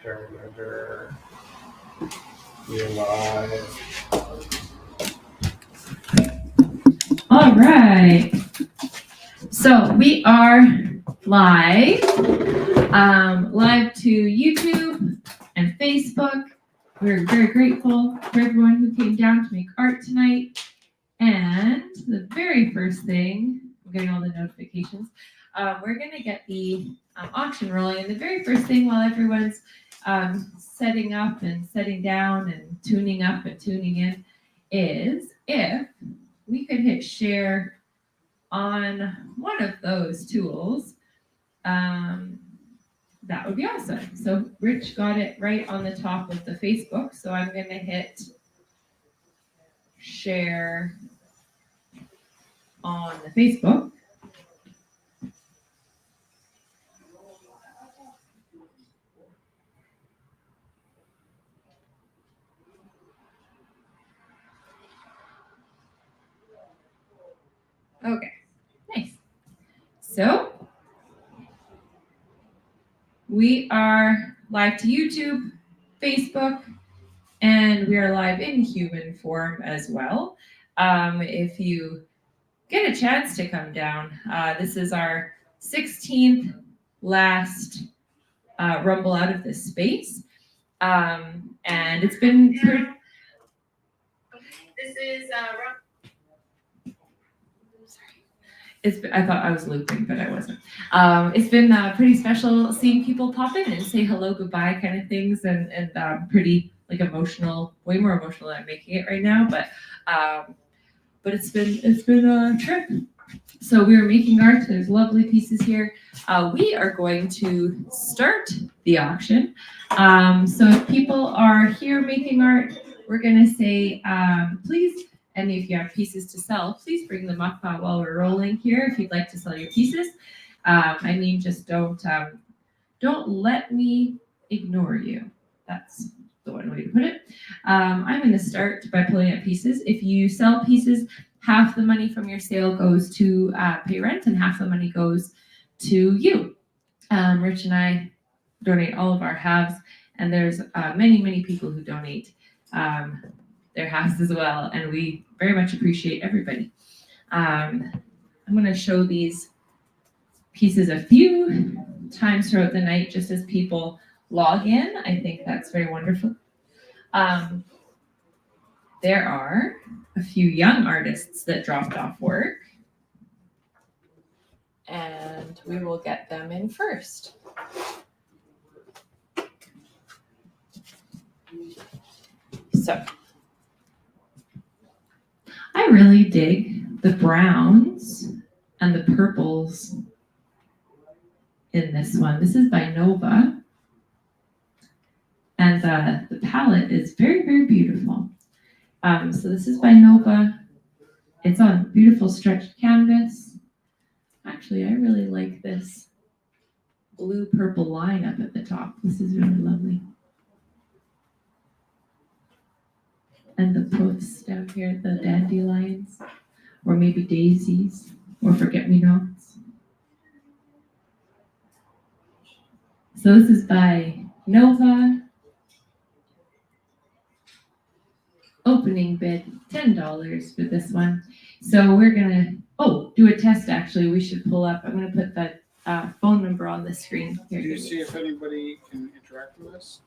Reminder. You're live. All right. So we are live, live to YouTube and Facebook. We're very grateful for everyone who came down to make art tonight. And the very first thing, I'm getting all the notifications. We're going to get the auction rolling. And the very first thing while everyone's setting up and setting down and tuning up and tuning in is if we could hit share on one of those tools, that would be awesome. So Rich got it right on the top of the Facebook. So I'm going to hit share on the Facebook. Okay, nice. So we are live to YouTube, Facebook, and we are live in human form as well. If you get a chance to come down, this is our 16th last Rumble Out of This Space. And it's been pretty... This is I thought I was looping, but I wasn't. It's been pretty special seeing people pop in and say hello, goodbye kind of things, and pretty like emotional, way more emotional than I'm making it right now. But it's been a trip. So we were making art. There's lovely pieces here. We are going to start the auction. So if people are here making art, we're going to say, please. And if you have pieces to sell, please bring them up while we're rolling here. If you'd like to sell your pieces, just don't let me ignore you. That's the one way to put it. I'm going to start by pulling up pieces. If you sell pieces, half the money from your sale goes to pay rent, and half the money goes to you. Rich and I donate all of our halves, and there's many people who donate their halves as well, and we very much appreciate everybody. I'm going to show these pieces a few times throughout the night just as people log in. I think that's very wonderful. There are a few young artists that dropped off work, and we will get them in first. So I really dig the browns and the purples in this one. This is by Nova, and the palette is very beautiful. So this is by Nova. It's on beautiful stretched canvas. Actually, I really like this blue-purple line up at the top. This is really lovely. And the puffs down here, the dandelions, or maybe daisies, or forget-me-nots. So this is by Nova. Opening bid, $10 for this one. So we're gonna, do a test actually. We should pull up, I'm gonna put the phone number on the screen. Here. Do you see if anybody can interact with us?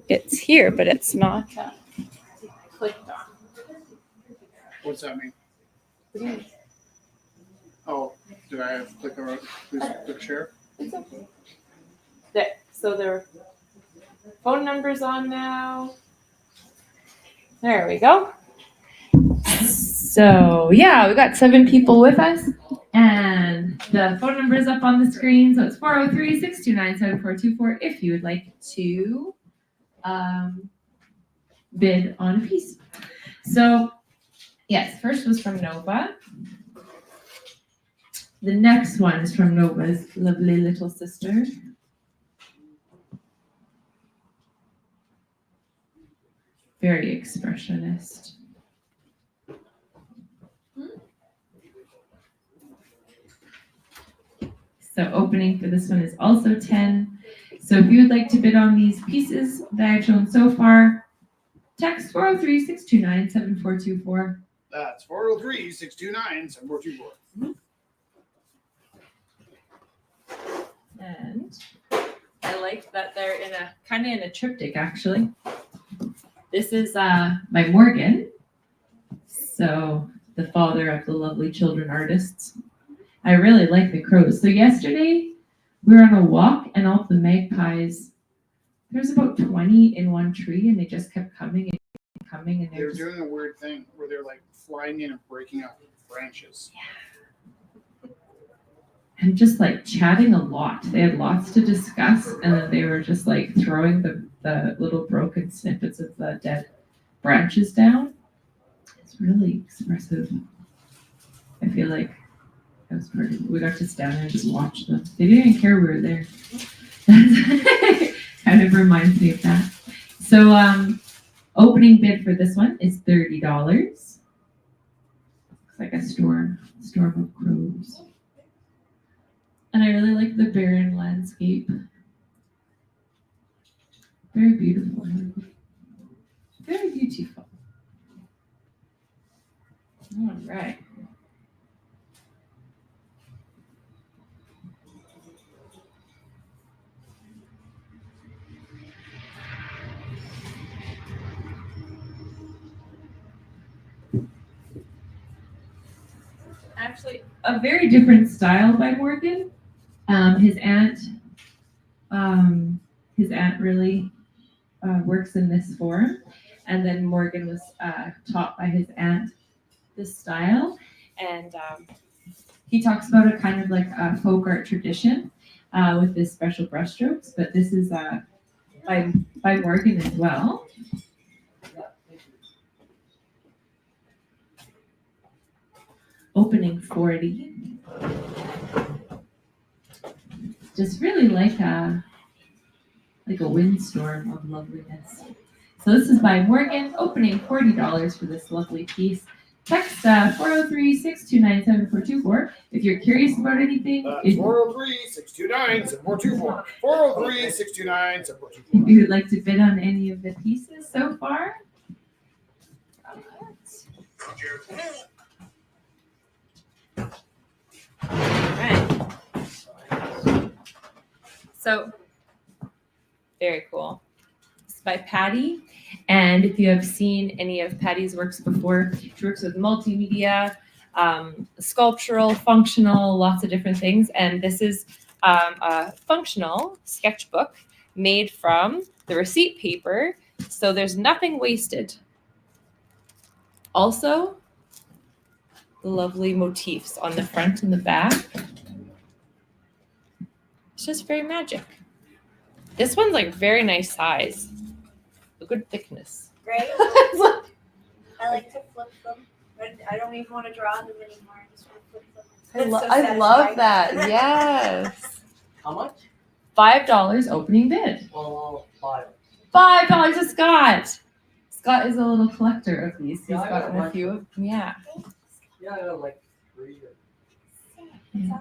It's here, but it's not clicked on. What's that mean? Oh, do I have to click on please click share? It's okay. There. So their phone number's on now. There we go. So yeah, we got 7 people with us, and the phone number is up on the screen. So it's 403-629-7424 if you would like to bid on a piece. So yes, first was from Nova. The next one is from Nova's lovely little sister. Very expressionist. So opening for this one is also 10. So if you would like to bid on these pieces that I've shown so far, text 403-629-7424. That's 403-629-7424. And I like that they're in a kind of in a triptych actually. This is by Morgan. So the father of the lovely children artists. I really like the crows. So yesterday we were on a walk and all the magpies, there's about 20 in one tree and they just kept coming and coming and They were just, doing a weird thing where they're like flying in and breaking up branches. and just like chatting a lot. They had lots to discuss and then they were just like throwing the little broken snippets of the dead branches down. It's really expressive. I feel like that was part of it. We got to stand there and just watch them. They didn't even care we were there. Kind of reminds me of that. So opening bid for this one is $30. Looks like a storm of crows. And I really like the barren landscape. Very beautiful. Very beautiful. All right. Actually, a very different style by Morgan. His aunt really works in this form, and then Morgan was taught by his aunt this style, and he talks about a kind of like a folk art tradition with this special brushstrokes. But this is by Morgan as well. Opening 40. Just really like a windstorm of loveliness. So this is by Morgan, opening $40 for this lovely piece. Text 403-629-7424 if you're curious about anything. That's 403-629-7424. 403-629-7424. If you would like to bid on any of the pieces so far. Alright. So, very cool. It's by Patty. And if you have seen any of Patty's works before, she works with multimedia, sculptural, functional, lots of different things. And this is a functional sketchbook made from the receipt paper. So there's nothing wasted. Also, the lovely motifs on the front and the back. It's just very magic. This one's like very nice size. A good thickness. Right? I like to flip them. I don't even want to draw them anymore. I just want to flip them. I love that. Yes. How much? $5 opening bid. Well, $5. $5 to Scott. Scott is a little collector of these. He's Yeah, I gotten got a few of them. Yeah. Yeah, I got like 3. Yeah.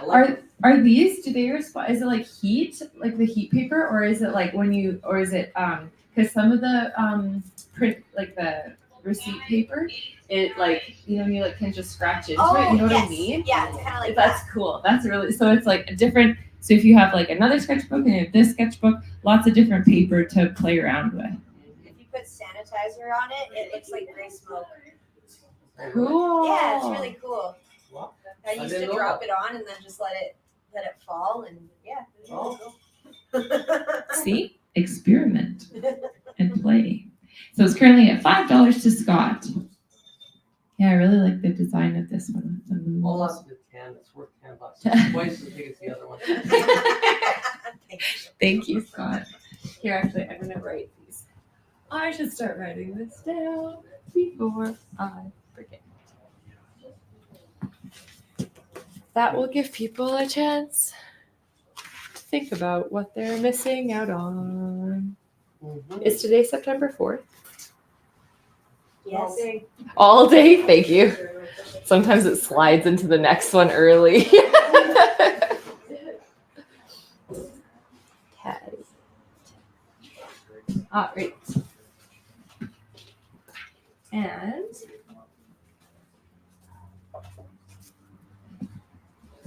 I like Are these, do they respond, is it like heat, like the heat paper, or is it like when you, or is it, because some of the print, like the receipt paper, it like, you know, you like can just scratch into it, you know what I mean? Yeah, it's kind of like That's cool. That's really, so it's like a different, so if you have like another sketchbook and you have this sketchbook, lots of different paper to play around with. if you put sanitizer on it, it looks like gray smoke. Cool. Yeah, it's really cool. Wow. I used to didn't know drop it on and then just let it fall, and yeah. It was really cool. See? Experiment and play. So it's currently at $5 to Scott. Yeah, I really like the design of this one. The moon. All up to 10. It's worth $10. It's twice as big as the other one. Thank you, Scott. Here, actually, I'm gonna write these. I should start writing this down before I forget. That will give people a chance to think about what they're missing out on. Mhm. Is today September 4th? Yes. All day, thank you. Sometimes it slides into the next one early. Patty. All right. And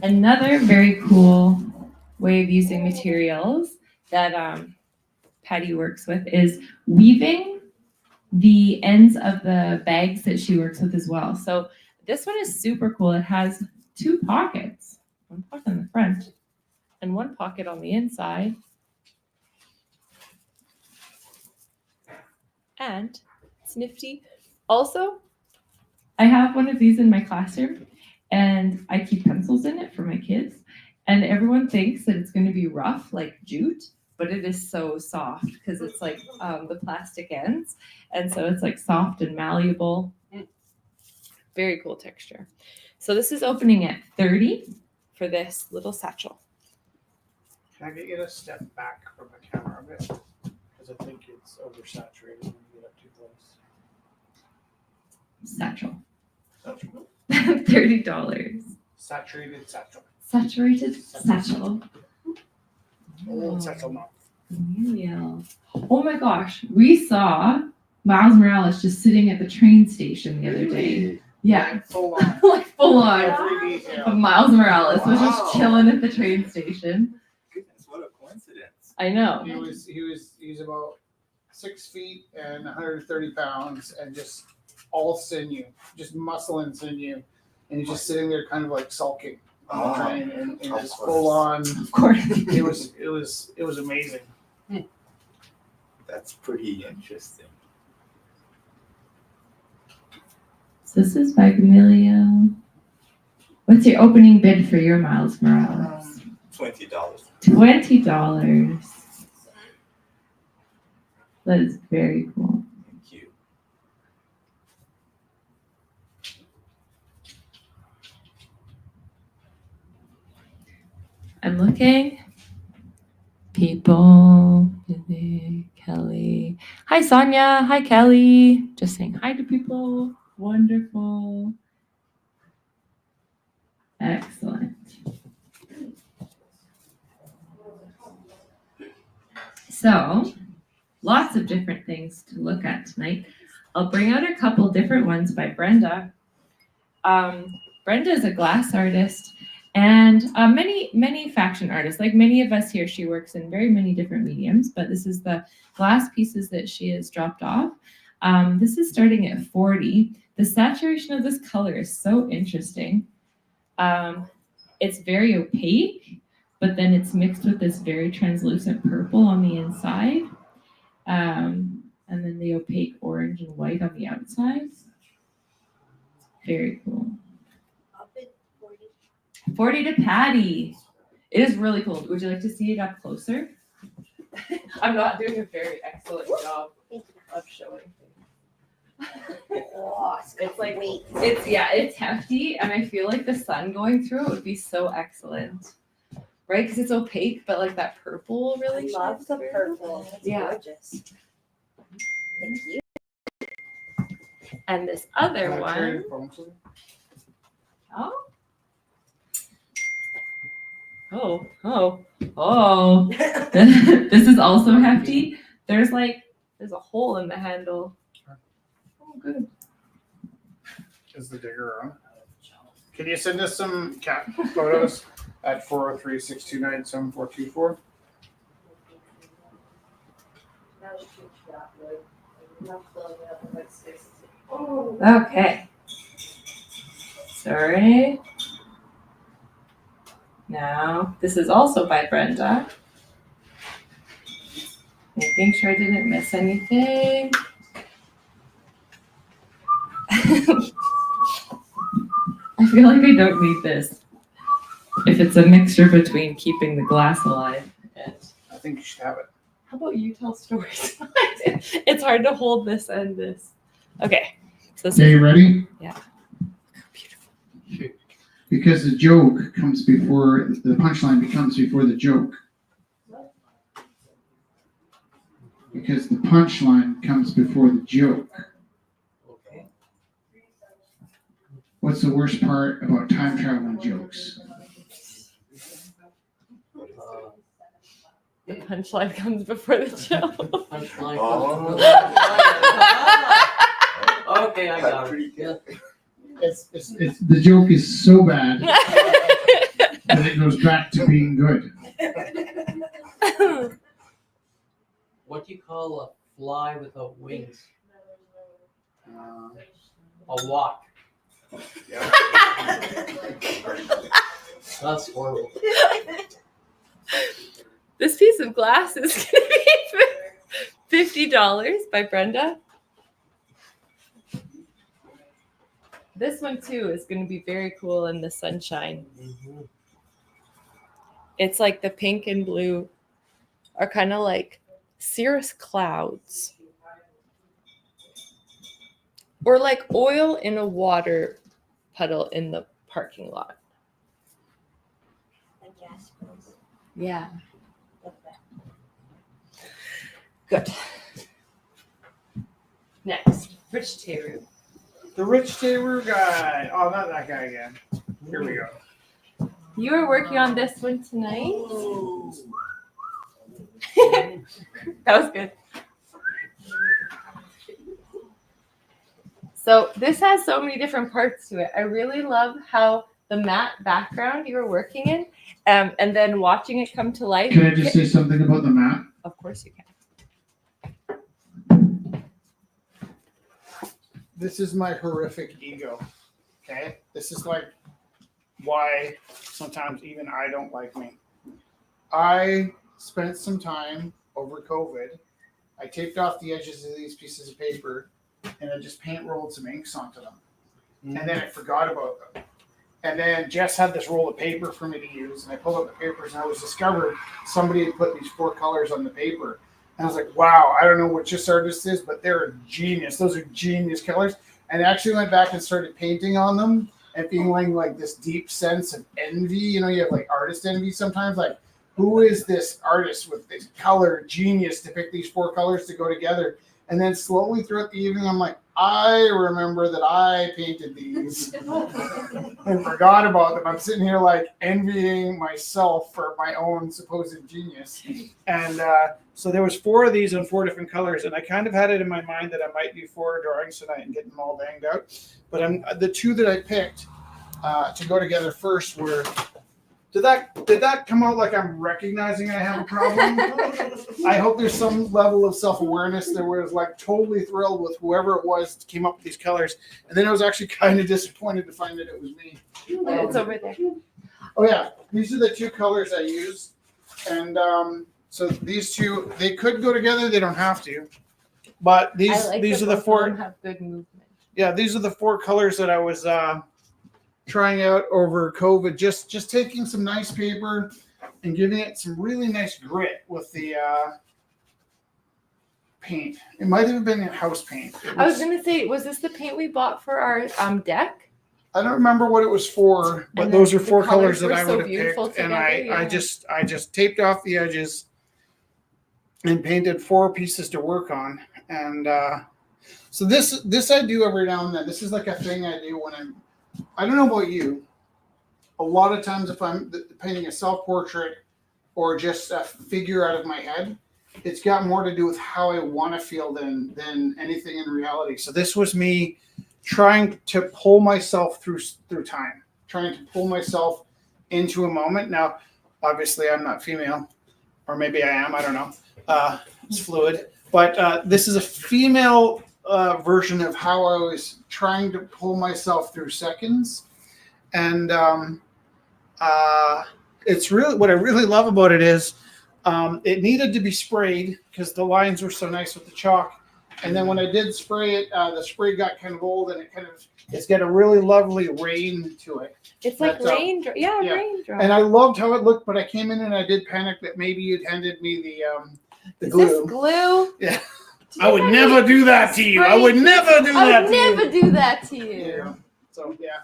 another very cool way of using materials that Patty works with is weaving the ends of the bags that she works with as well. So this one is super cool. It has 2 pockets, one pocket in the front and one pocket on the inside. And it's nifty. Also, I have one of these in my classroom and I keep pencils in it for my kids. And everyone thinks that it's going to be rough like jute, but it is so soft because it's like the plastic ends. And so it's like soft and malleable. Very cool texture. So this is opening at 30 for this little satchel. Can I get you to step back from the camera a bit? Because I think it's oversaturated when you get up too close. Satchel. Satchel. $30. Saturated satchel. Saturated satchel. Old satchel mouth. Yeah. Oh my gosh. We saw Miles Morales just sitting at the train station the other day. Yeah. Like full on. Like full on. Every detail. Miles Morales was just Wow. chilling at the train station. Goodness, what a coincidence. I know. He's about 6 feet and 130 pounds and just all sinew, just muscle and sinew. And he's just sitting there kind of like sulking on the train and Of just course. full on. Of course. It was amazing. That's pretty interesting. So this is by Gamilio. What's your opening bid for your Miles Morales? $20. $20. That is very cool. Thank you. I'm looking. People. Lily, Kelly. Hi, Sonia. Hi, Kelly. Just saying hi to people. Wonderful. Excellent. So, lots of different things to look at tonight. I'll bring out a couple different ones by Brenda. Brenda is a glass artist and many fashion artists. Like many of us here, she works in very many different mediums, but this is the glass pieces that she has dropped off. This is starting at 40. The saturation of this color is so interesting. It's very opaque, but then it's mixed with this very translucent purple on the inside. And then the opaque orange and white on the outside. Very cool. Up at 40. 40 to Patty. It is really cool. Would you like to see it up closer? I'm not doing a very excellent job of showing things. Oh, It's like- wait. It's hefty, and I feel like the sun going through it would be so excellent. Right? Because it's opaque, but like that purple really I love shines the through. purple. It's Yeah. gorgeous. Thank you. And this other Can I trade one. phones with you? Oh. Oh. This is also hefty. There's a hole in the handle. Oh, good. Is the digger on? Can you send us some cat photos at 403-629-7424? Okay. Sorry. Now, this is also by Brenda. Making sure I didn't miss anything. I feel like I don't need this. If it's a mixture between keeping the glass alive and... I think you should have it. How about you tell stories? It's hard to hold this and this. Okay. So this Okay, is you ready? beautiful. Because the joke comes before, the punchline becomes before the joke. Because the punchline comes before the joke. Okay. What's the worst part about time traveling jokes? The punchline comes before the joke. Punchline. Oh. Okay, I got it. Yeah. It's The joke is so bad that it goes back to being good. What do you call a fly without wings? A walk. That's horrible. This piece of glass is going to be $50 by Brenda. This one too is going to be very cool in the sunshine. It's like the pink and blue are kind of like cirrus clouds. Or like oil in a water puddle in the parking lot. Like gas bills. Yeah. Love that. Good. Next, Rich Teru. the Rich Taylor guy. Oh, not that guy again. Here we go. You were working on this one tonight? That was good. So this has so many different parts to it. I really love how the matte background you were working in, and then watching it come to life. Can I just say something about the map? Of course you can. This is my horrific ego. Okay? This is like why sometimes even I don't like me. I spent some time over COVID. I taped off the edges of these pieces of paper and I just paint rolled some inks onto them. And then I forgot about them. And then Jess had this roll of paper for me to use, and I pulled out the papers and I was discovered somebody had put these 4 colors on the paper. And I was like, wow, I don't know what this artist is, but they're a genius. Those are genius colors. And I actually went back and started painting on them and feeling like this deep sense of envy. You know, you have like artist envy sometimes, like, who is this artist with this color genius to pick these 4 colors to go together? And then slowly throughout the evening, I'm like, I remember that I painted these and forgot about them. I'm sitting here like envying myself for my own supposed genius. And so there was 4 of these in 4 different colors, and I kind of had it in my mind that I might do 4 drawings tonight and get them all banged out. But the 2 that I picked to go together first were. Did that come out like I'm recognizing I have a problem? I hope there's some level of self-awareness. There was like totally thrilled with whoever it was that came up with these colors. And then I was actually kind of disappointed to find that it was me. It's over there. Oh yeah, these are the 2 colors I used. And so these 2, they could go together. They don't have to. But these are the 4. Have good movement. Yeah, these are the 4 colors that I was trying out over COVID, just taking some nice paper and giving it some really nice grit with the paint. It might have been house paint. I was gonna say, was this the paint we bought for our deck? I don't remember what it was for, but And those are the 4 colors colors that were I so would have beautiful picked, and together, I just taped off the edges and painted 4 pieces to work on, and so this I do every now and then. This is like a thing I do when I don't know about you. A lot of times if I'm painting a self-portrait or just a figure out of my head, it's got more to do with how I want to feel than anything in reality. So this was me trying to pull myself through time, trying to pull myself into a moment. Now, obviously I'm not female, or maybe I am, I don't know. It's fluid. But this is a female version of how I was trying to pull myself through seconds. And it's really, what I really love about it is it needed to be sprayed because the lines were so nice with the chalk. And then when I did spray it, the spray got kind of old, and it's got a really lovely rain to it. It's like That's, raindrop. Yeah, yeah. raindrop. And I loved how it looked, but I came in and I did panic that maybe you'd handed me the Is glue. this glue? Yeah. Do I you would have never any do that to you. I spray? would never do I that would to you. never do that to you. Yeah. So yeah,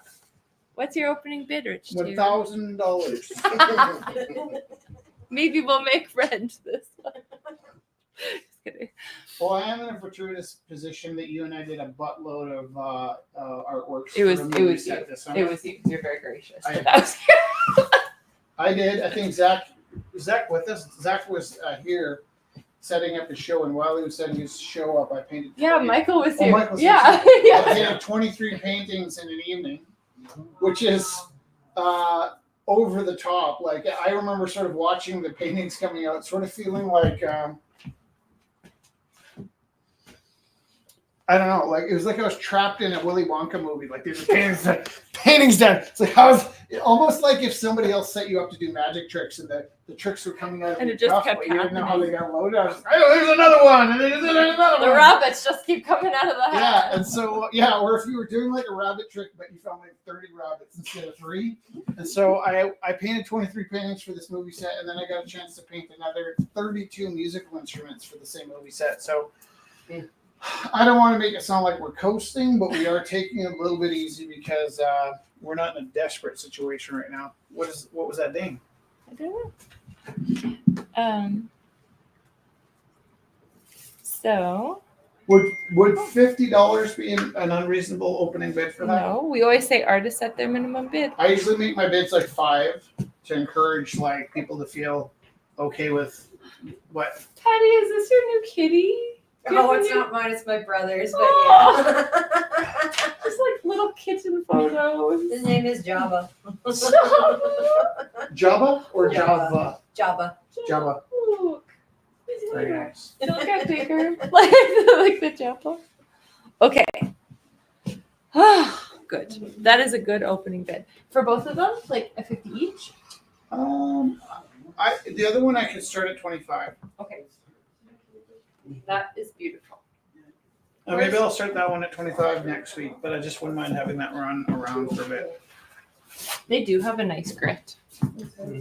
What's your opening bid, Rich? Teru? $1,000. Maybe we'll make friends this one. Just kidding. Well, I am in a fortuitous position that you and I did a buttload of artworks. It was- for the it movie was set you. this summer. It was you. You're very gracious. I- But that was I did. I think Zach with us. Zach was here setting up his show, and while he was setting his show up, I painted. yeah, 20 Michael was Oh, here. Michael's Yeah. I yeah. painted 23 paintings in an evening, which is over the top. Like I remember sort of watching the paintings coming out, sort of feeling like I don't know, like it was like I was trapped in a Willy Wonka movie. Like there's paintings done. It's like almost like if somebody else set you up to do magic tricks and the tricks were coming out of And your it just cuff, kept but you didn't know how happening. they got loaded. I was like, oh, there's another one, and there's another The one. rabbits just keep coming out of the hat. Yeah, and so or if you were doing like a rabbit trick, but you found like 30 rabbits instead of 3, and so I painted 23 paintings for this movie set, and then I got a chance to paint another 32 musical instruments for the same movie set. So I don't want to make it sound like we're coasting, but we are taking it a little bit easy because we're not in a desperate situation right now. What was that name? I don't know. So Would $50 be an unreasonable opening bid for that? no, we always say artists set their minimum bid. I usually make my bids like 5 to encourage like people to feel okay with what. Patty, is this your new kitty? Oh, it's not mine, it's my brother's, but Oh. yeah. Just like little kitten photos. His name is Java. Java or Java. Java? Java. Java. Look. Very nice. It'll get bigger. like the Java. Okay. Good. That is a good opening bid. For both of them, like a 50 each? The other one I could start at 25. Okay. That is beautiful. Maybe I'll start that one at 25 next week, but I just wouldn't mind having that run around for a bit. They do have a nice grit.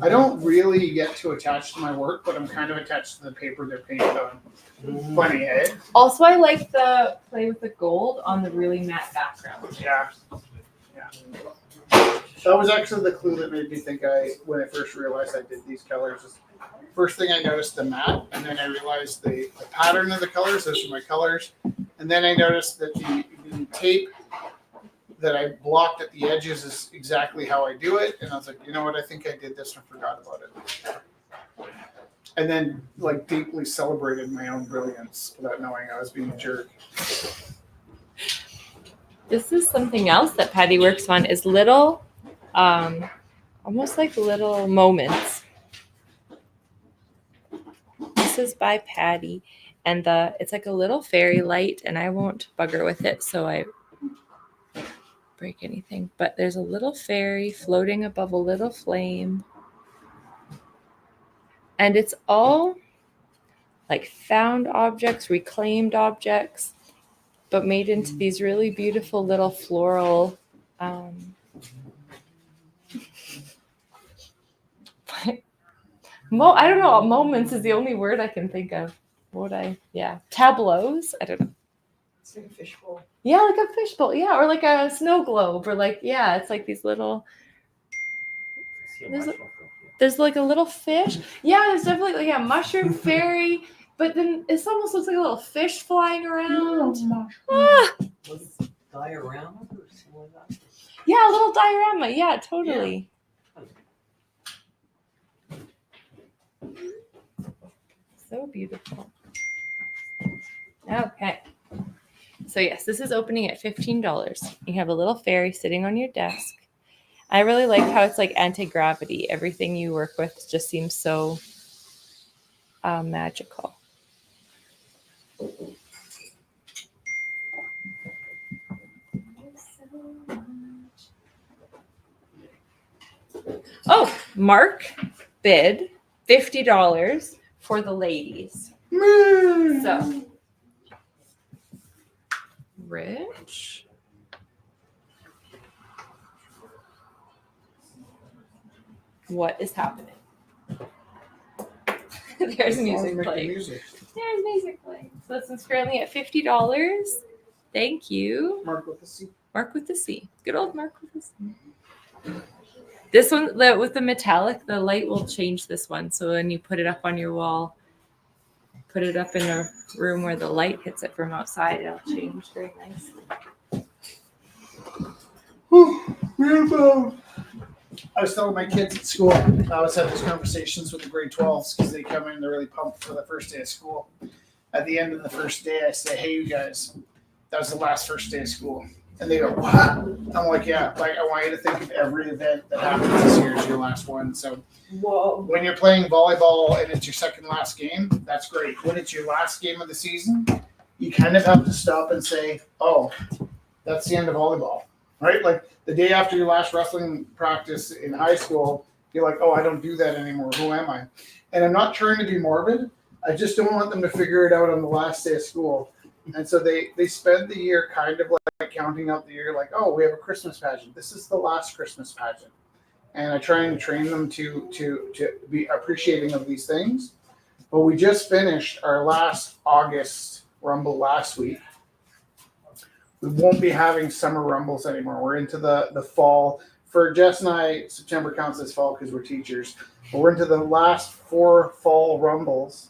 I don't really get too attached to my work, but I'm kind of attached to the paper they're painted on. Funny, eh? Also, I like the play with the gold on the really matte background. Yeah. That was actually the clue that made me think when I first realized I did these colors. First thing I noticed the matte, and then I realized the pattern of the colors. Those are my colors. And then I noticed that the tape that I blocked at the edges is exactly how I do it. And I was like, you know what? I think I did this and forgot about it. And then like deeply celebrated my own brilliance without knowing I was being a jerk. This is something else that Patty works on is little, almost like little moments. This is by Patty, and it's like a little fairy light, and I won't bugger with it, so I break anything. But there's a little fairy floating above a little flame, and it's all like found objects, reclaimed objects, but made into these really beautiful little floral. I don't know. Moments is the only word I can think of. Tableaus. I don't know. It's like a fishbowl. Yeah, like a fishbowl. Yeah, or like a snow globe, or like it's like these little. There's like a little fish. Yeah, there's definitely like a mushroom fairy, but then it almost looks like a little fish flying around. Ah, Was it diorama or something like that? yeah, a little diorama. Yeah, totally. So beautiful. Okay. So yes, this is opening at $15. You have a little fairy sitting on your desk. I really like how it's like anti-gravity. Everything you work with just seems so magical. Oh, Mark bid $50 for the ladies. So, Rich. What is happening? There's music playing. Music. There's music playing. So this one's currently at $50. Thank you. Mark with the C. Mark with the C. Good old Mark with the C. This one, with the metallic, the light will change this one. So when you put it up on your wall, put it up in a room where the light hits it from outside, it'll change very nicely. I was telling my kids at school, I was having these conversations with the grade 12s because they come in, they're really pumped for the first day of school. At the end of the first day, I say, hey, you guys, that was the last first day of school. And they go, what? I'm like, yeah, like I want you to think of every event that happens this year as your last one. So when you're playing volleyball and it's your second last game, that's great. When it's your last game of the season, you kind of have to stop and say, oh, that's the end of volleyball, right? Like the day after your last wrestling practice in high school, you're like, oh, I don't do that anymore. Who am I? And I'm not trying to be morbid. I just don't want them to figure it out on the last day of school. And so they spend the year kind of like counting out the year, like, oh, we have a Christmas pageant. This is the last Christmas pageant. And I try and train them to be appreciating of these things. But we just finished our last August Rumble last week. We won't be having summer Rumbles anymore. We're into the fall. For Jess and I, September counts as fall because we're teachers. But we're into the last 4 fall Rumbles.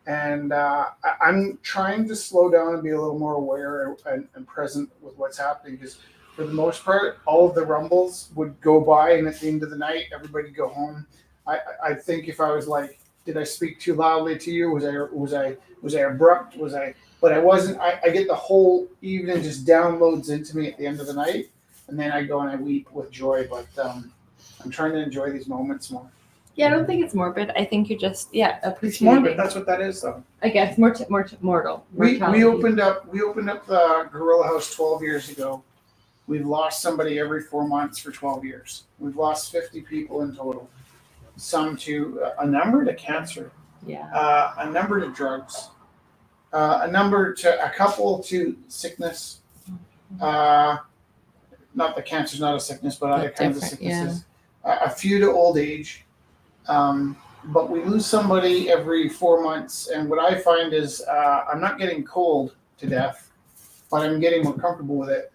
And I'm trying to slow down and be a little more aware and present with what's happening because for the most part, all of the Rumbles would go by and at the end of the night, everybody go home. I think if I was like, did I speak too loudly to you? Was I abrupt? But I wasn't. I get the whole evening just downloads into me at the end of the night, and then I go and I weep with joy. But I'm trying to enjoy these moments more. Yeah, I don't think it's morbid. I think you're just It's appreciating. morbid. That's what that is, though. I guess mortal. We mortality. opened up the Gorilla House 12 years ago. We've lost somebody every 4 months for 12 years. We've lost 50 people in total. Some to a number to cancer, Yeah. a number to drugs, a couple to sickness. Not that cancer's not a sickness, but other But kinds of different, sicknesses. A few to old age. But we lose somebody every 4 months, and what I find is I'm not getting cold to death, but I'm getting more comfortable with it,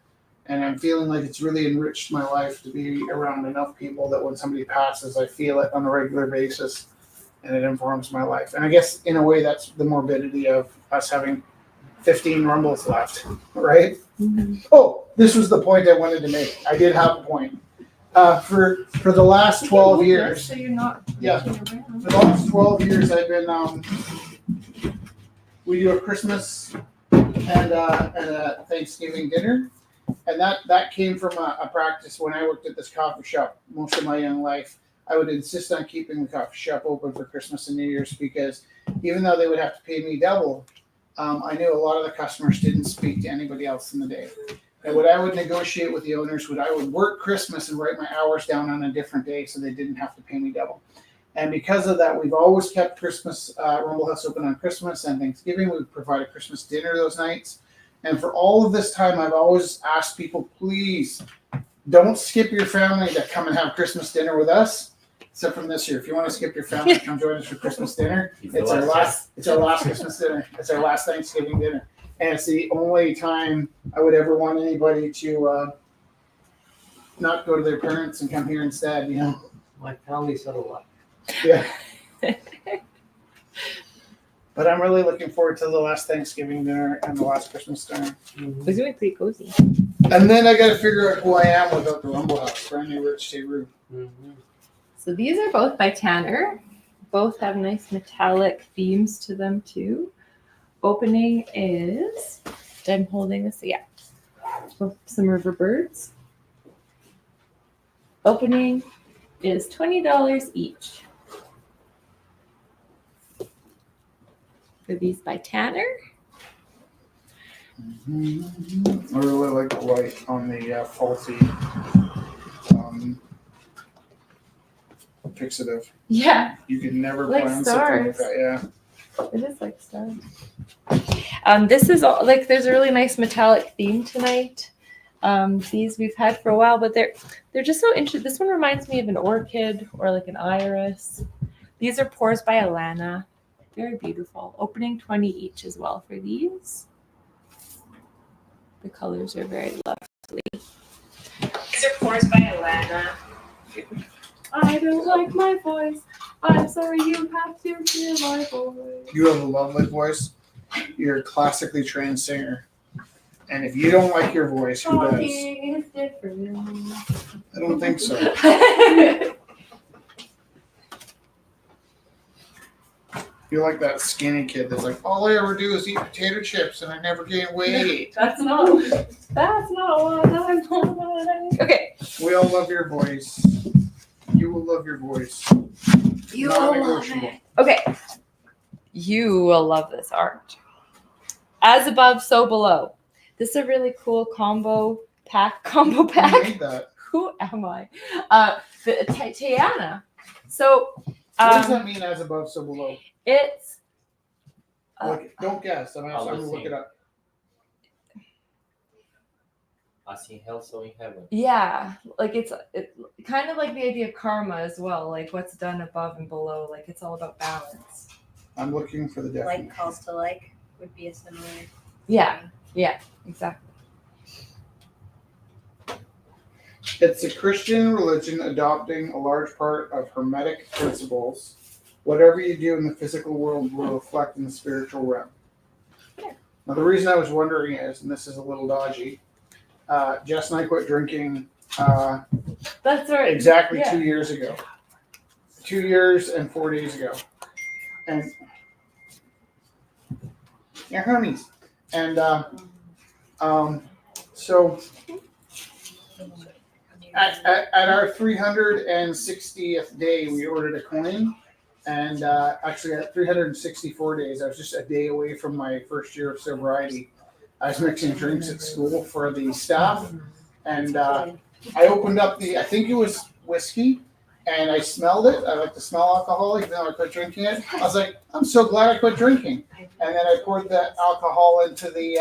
and I'm feeling like it's really enriched my life to be around enough people that when somebody passes, I feel it on a regular basis, and it informs my life. And I guess in a way, that's the morbidity of us having 15 Rumbles left, right? Mm-hmm. Oh, this was the point I wanted to make. I did have a point. For the last 12 years. So you're not. Yeah. reaching around. For the last 12 years, I've been, we do a Christmas and a Thanksgiving dinner. And that came from a practice when I worked at this coffee shop most of my young life. I would insist on keeping the coffee shop open for Christmas and New Year's because even though they would have to pay me double, I knew a lot of the customers didn't speak to anybody else in the day. And what I would negotiate with the owners I would work Christmas and write my hours down on a different day so they didn't have to pay me double. And because of that, we've always kept Christmas Rumble House open on Christmas and Thanksgiving. We provide a Christmas dinner those nights. And for all of this time, I've always asked people, please don't skip your family to come and have Christmas dinner with us. Except from this year, if you want to skip your family, come join us for Christmas dinner. It's our last Christmas dinner. It's our last Thanksgiving dinner. And it's the only time I would ever want anybody to not go to their parents and come here instead, you know? My family said a lot. Yeah. But I'm really looking forward to the last Thanksgiving dinner and the last Christmas dinner. It's gonna be pretty cozy. And then I got to figure out who I am without the Rumble House, brand new Rich J. Rue. Mm-hmm. So these are both by Tanner. Both have nice metallic themes to them too. Opening is, I'm holding this, yeah. So some river birds. Opening is $20 each. For these by Tanner. I really like the white on the faulty fixative. Yeah, You can never Like plan something like stars. that. Yeah. it is like stars. This is all, like, there's a really nice metallic theme tonight. These we've had for a while, but they're just so interesting. This one reminds me of an orchid or like an iris. These are pours by Alana. Very beautiful. Opening 20 each as well for these. The colors are very lovely. These are pours by Alana. I don't like my voice. I'm sorry you have to hear my voice. You have a lovely voice. You're a classically trained singer. And if you don't like your voice, who does? Talking is different. I don't think so. You're like that skinny kid that's like, all I ever do is eat potato chips and I never gain weight. That's not what I'm talking. Okay. We all love your voice. You will love your voice. You Not will love negotiable. it. Okay. You will love this art. As above, so below. This is a really cool combo pack. Who made that? Who am I? Tiana. So What does that um, mean as above, so below? it's Like, don't guess. I'm I'll going to just look see. it up. As in hell, so in heaven. yeah, like it's kind of like the idea of karma as well. Like what's done above and below. Like it's all about balance. I'm looking for the definition. Like calls to like would be a similar. Yeah, exactly. It's a Christian religion adopting a large part of Hermetic principles. Whatever you do in the physical world will reflect in the spiritual realm. Now, the reason I was wondering is, and this is a little dodgy, Jess and I quit drinking That's right. exactly Yeah. 2 years ago. 2 years and 4 days ago. And yeah, homies. And so at our 360th day, we ordered a coin. And actually, at 364 days, I was just a day away from my first year of sobriety. I was mixing drinks at school for the staff. And I opened up I think it was whiskey, and I smelled it. I like to smell alcohol, even though I quit drinking it. I was like, I'm so glad I quit drinking. And then I poured that alcohol into the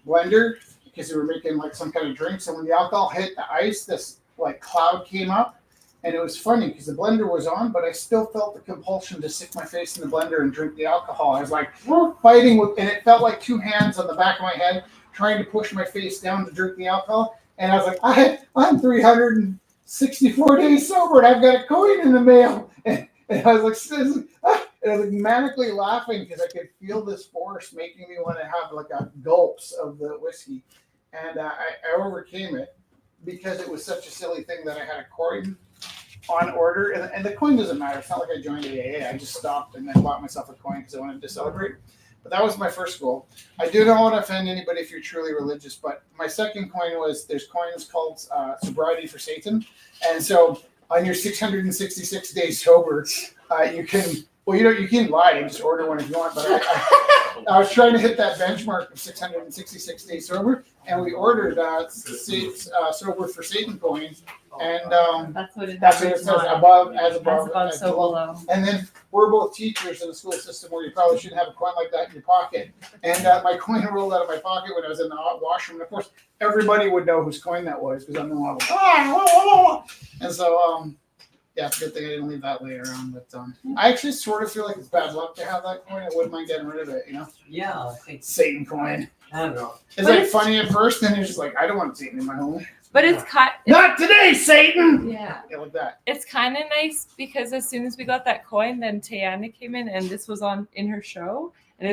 blender because we were making like some kind of drinks. And when the alcohol hit the ice, this like cloud came up. And it was funny because the blender was on, but I still felt the compulsion to stick my face in the blender and drink the alcohol. I was like, we're fighting with, and it felt like two hands on the back of my head trying to push my face down to drink the alcohol. And I was like, I'm 364 days sober and I've got a coin in the mail. And I was like, and I was like manically laughing because I could feel this force making me want to have like a gulps of the whiskey. And I overcame it because it was such a silly thing that I had a coin on order, and the coin doesn't matter. It's not like I joined AA. I just stopped and then bought myself a coin because I wanted to celebrate. But that was my first goal. I do not want to offend anybody if you're truly religious, but my second coin was there's coins called sobriety for Satan, and so on your 666 days sober, you can you can lie and just order one if you want. But I was trying to hit that benchmark of 666 days sober, and we ordered sober for Satan coins. And That's what it says, above, as above, as so below. And then we're both teachers in a school system where you probably shouldn't have a coin like that in your pocket. And my coin rolled out of my pocket when I was in the washroom. And of course, everybody would know whose coin that was because I'm the one. And so, yeah, it's a good thing I didn't leave that laying around. But I actually sort of feel like it's bad luck to have that coin. I wouldn't mind getting rid of it, Yeah, I think. Satan coin. I don't know. It's But like funny at first, then you're just like, I don't want Satan in my home. But it's Not today, Satan! yeah. Yeah, like that. It's kind of nice because as soon as we got that coin, then Tiana came in, and this was on in her show, and it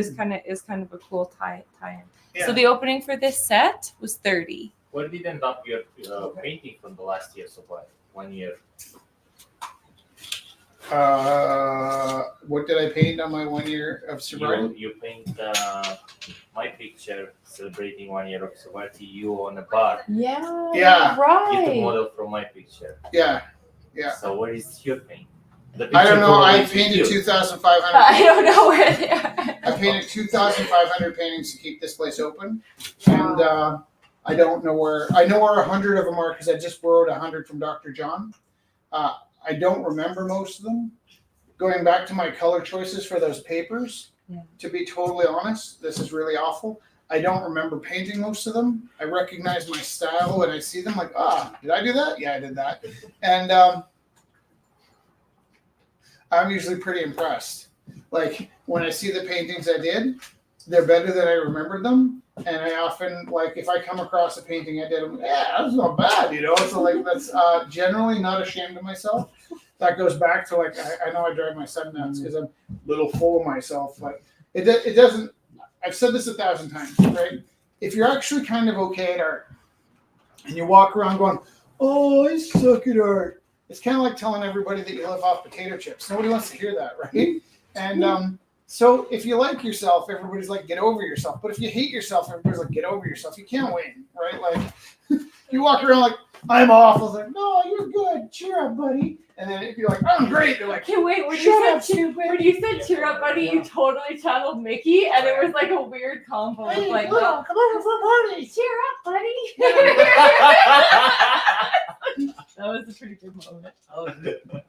was kind of a cool tie-in. Yeah. So the opening for this set was 30. What did end up your painting from the last year so far? 1 year. What did I paint on my 1 year of sobriety? You paint my picture celebrating 1 year of sobriety. You on a bar. Yeah. Yeah. It's the Right. model from my picture. Yeah. So what is your paint? The I don't picture know. I probably painted you. 2,500. I don't know where they are. I painted 2,500 paintings to keep this place open, and I don't know where. I know where 100 of them are because I just borrowed 100 from Dr. John. I don't remember most of them. Going back to my color choices for those papers, to be totally honest, this is really awful. I don't remember painting most of them. I recognize my style when I see them, like, did I do that? Yeah, I did that. And I'm usually pretty impressed. Like, when I see the paintings I did, they're better than I remembered them. And I often, like, if I come across a painting I did, I'm like, yeah, that's not bad, you know? So, like, that's generally not ashamed of myself. That goes back to, like, I know I drive my son nuts because I'm a little full of myself. Like, it doesn't, I've said this 1,000 times, right? If you're actually kind of okay at art and you walk around going, oh, I suck at art, it's kind of like telling everybody that you live off potato chips. Nobody wants to hear that, right? And so if you like yourself, everybody's like, get over yourself. But if you hate yourself, everybody's like, get over yourself. You can't win, right? Like, you walk around like, I'm awful. It's like, no, you're good. Cheer up, buddy. And then if you're like, I'm great, they're like, Okay, wait. When shut you up, said stupid. when you said cheer up, buddy, you totally channeled Mickey, and it was like a weird combo. Of Hey, like, look, come over for a party. cheer up, buddy. That was a pretty good moment.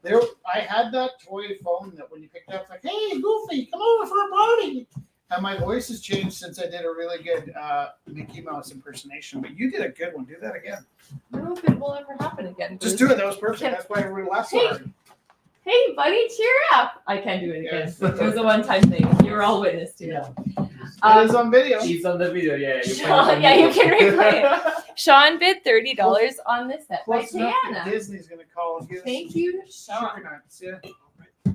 There, I had that toy phone that when you picked it up, it's like, hey, Goofy, come over for a party. And my voice has changed since I did a really good Mickey Mouse impersonation. But you did a good one. Do that again. I don't know if it will ever happen again. Just do it. That was perfect. That's why everybody laughs so hard. Hey, buddy, cheer up. I can't do it again. Yes. It was a one-time thing. You were all witness to it. It is on video. He's on the video, yeah. Sean, yeah, you can replay it. Sean bid $30 on this set by Close enough that Tiana. Disney's going to call and give us Thank you, Sean. sugar nuts. Yeah.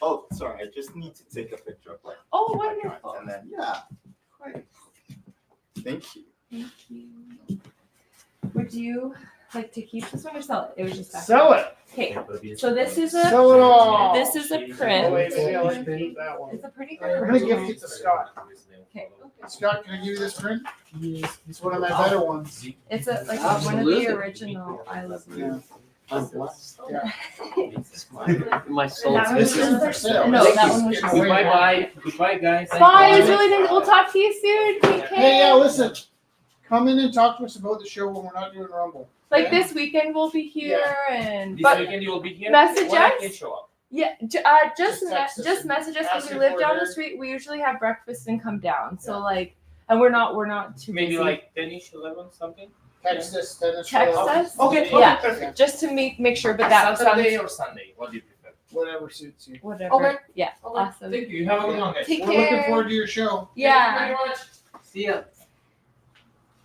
Oh, sorry. I just need to take a picture of like. Oh, my wonderful. cards, and then yeah. Great. Thank you. Thank you. Would you like to keep this one or sell it? It was just back. Sell it. Okay, so this is a Sell it all. this is a print. Oh, wait, maybe I like to keep that one. It's a pretty We're good going to original. gift it to Scott. Okay. Scott, can I give you this print? It's one of my better ones. It's a like one of Absolutely. the original I Love You. Yeah. I'm blessed. Yeah. My soul. That This was isn't for sale. No, This that is- one was it's for way Goodbye, more. bye. Goodbye, guys. Bye. It was really nice. We'll talk to you soon. Take care. Hey, yeah, listen. Come in and talk to us about the show when we're not doing Rumble. Like Yeah. this weekend we'll be here, and This but weekend you will be here. Message When I us. can show up. yeah, Just text us just and message us because ask we if live we're down the there. street. We usually have breakfast and come down. So like, and we're not too Maybe busy. like 10ish, 11 something. Text us. Send us Text your- us? Okay. Yeah. Perfect. Just to make sure, but that Saturday sounds or Sunday. What do you prefer? Whatever suits you. whatever. Okay. Yeah, awesome. Thank you. Have a good one, guys. Take We're care. looking forward to your show. Yeah. Thank you very much. See ya.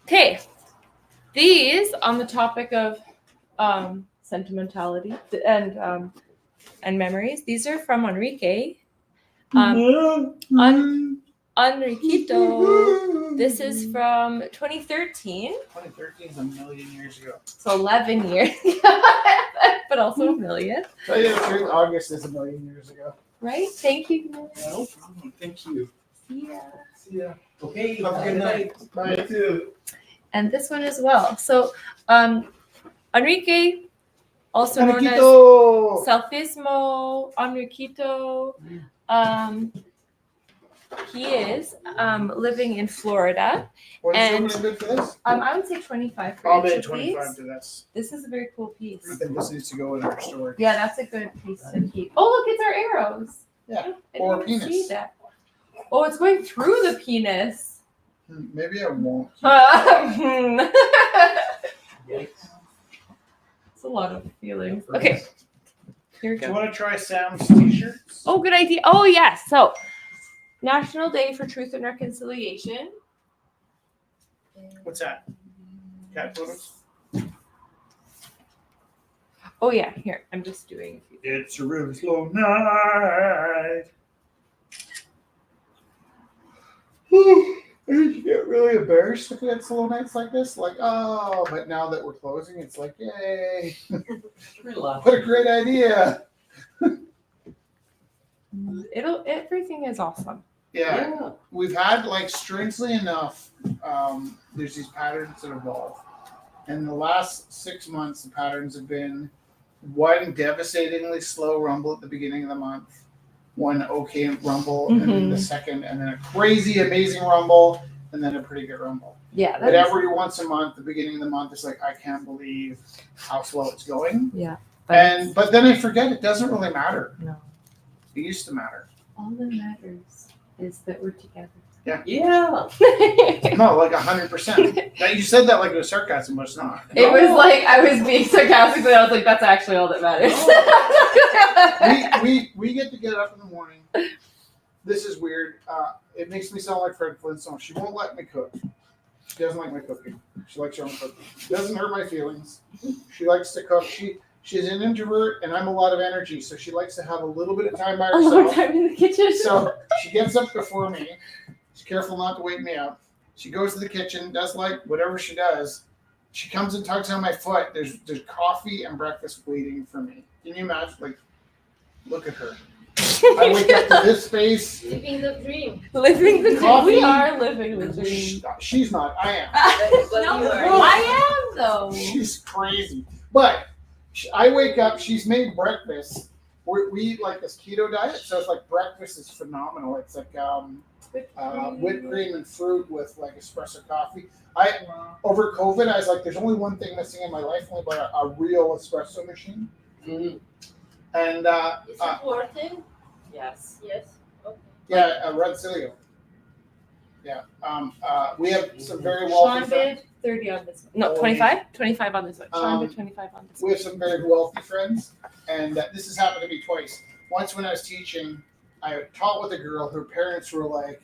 Okay, these on the topic of sentimentality and memories. These are from Enrique. Enriquito. This is from 2013, 2013 is a million years ago. so 11 years, but also a million, Tell you the truth, August is a million years ago. right? Thank you. Camilla. No problem. Thank you. See ya. See ya. Okay. Have a good night. Bye. too. And this one as well. So, Enrique, also known as Aniquito. Selfismo Enriquito. He is living in Florida. What is and- somebody bid for this? I would say 25 for I'll each bid of 25 these. to this. This is a very cool piece. I think this needs to go in our store. Yeah, that's a good piece to keep. Oh, look, it's our arrows. Yeah, I or didn't even penis. see that. Oh, it's going through the penis. Maybe I won't. It's a lot of feelings. Okay, here we Do you go. want to try Sam's t-shirts? Oh, good idea. Oh, yes. So, National Day for Truth and Reconciliation. What's that? Cat photos? Oh, yeah. Here, I'm just doing. It's a really slow night. I used to get really embarrassed if we had slow nights like this. Like, oh, but now that we're closing, it's like, yay. Relax. What a great idea. Everything is awesome. Yeah. We've had, like, strangely enough, there's these patterns that evolve. And the last 6 months, the patterns have been one devastatingly slow rumble at the beginning of the month, one okay rumble, and then the second, and then a crazy, amazing rumble, and then a pretty good rumble. Yeah. But every once a month, the beginning of the month is like, I can't believe how slow it's going. But then I forget it doesn't really matter. No. It used to matter. All that matters is that we're together. Yeah. No, like 100%. Now you said that like it was sarcasm, but it's not. It was like I was being sarcastic, but I was like, that's actually all that matters. we get to get up in the morning. This is weird. It makes me sound like Fred Flintstone. She won't let me cook. She doesn't like my cooking. She likes her own cooking. Doesn't hurt my feelings. She likes to cook. She's an introvert, and I'm a lot of energy, so she likes to have a little bit of time by A long herself. time in the kitchen. So she gets up before me. She's careful not to wake me up. She goes to the kitchen, does like whatever she does. She comes and tugs on my foot. There's coffee and breakfast waiting for me. Can you imagine? Like, look at her. I wake up to this space. Living the dream. Living the dream. Coffee. We are living the dream. She's not. I am. No, I am though. She's crazy. But I wake up. She's made breakfast. We eat like this keto diet, so it's like breakfast is phenomenal. It's like whipped cream and fruit with like espresso coffee. Over COVID, I was like, there's only one thing missing in my life, only by a real espresso machine. Mhm. And Is it worth it? Yes. Yes. Okay. yeah, Red Cilio. Yeah. We have some very wealthy Sean friends. bid 30 on this one. No, 25? 25 on this one. Sean bid Um, 25 on this We one. have some very wealthy friends, and this has happened to me twice. Once when I was teaching, I taught with a girl. Her parents were like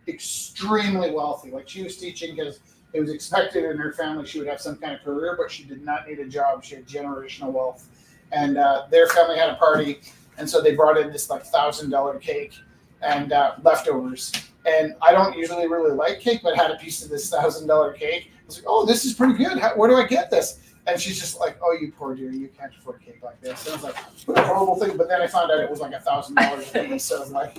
extremely wealthy. Like she was teaching because it was expected in her family she would have some kind of career, but she did not need a job. She had generational wealth, and their family had a party, and so they brought in this like $1,000 cake and leftovers. And I don't usually really like cake, but I had a piece of this $1,000 cake. I was like, "Oh, this is pretty good. Where do I get this?" And she's just like, "Oh, you poor dear, you can't afford cake like this." And I was like, "What a horrible thing." But then I found out it was like $1,000 a piece. So I was like,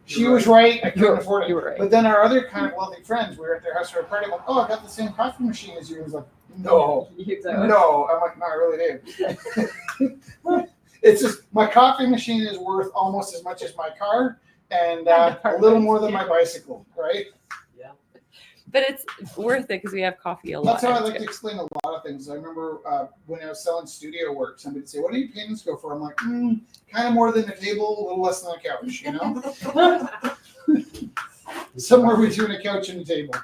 she was right. I couldn't afford it. You were right. But then our other kind of wealthy friends, we were at their house for a party. I'm like, "Oh, I got the same coffee machine as you." And he's like, "No, no." I'm like, "No, I really do." It's just my coffee machine is worth almost as much as my car, and a little more than my bicycle, right? But it's worth it because we have coffee a lot. That's how I It's like to good. explain a lot of things. I remember when I was selling studio work, somebody would say, "What do your paintings go for?" I'm like, kind of more than a table, a little less than a couch, you know? Somewhere between a couch and a table,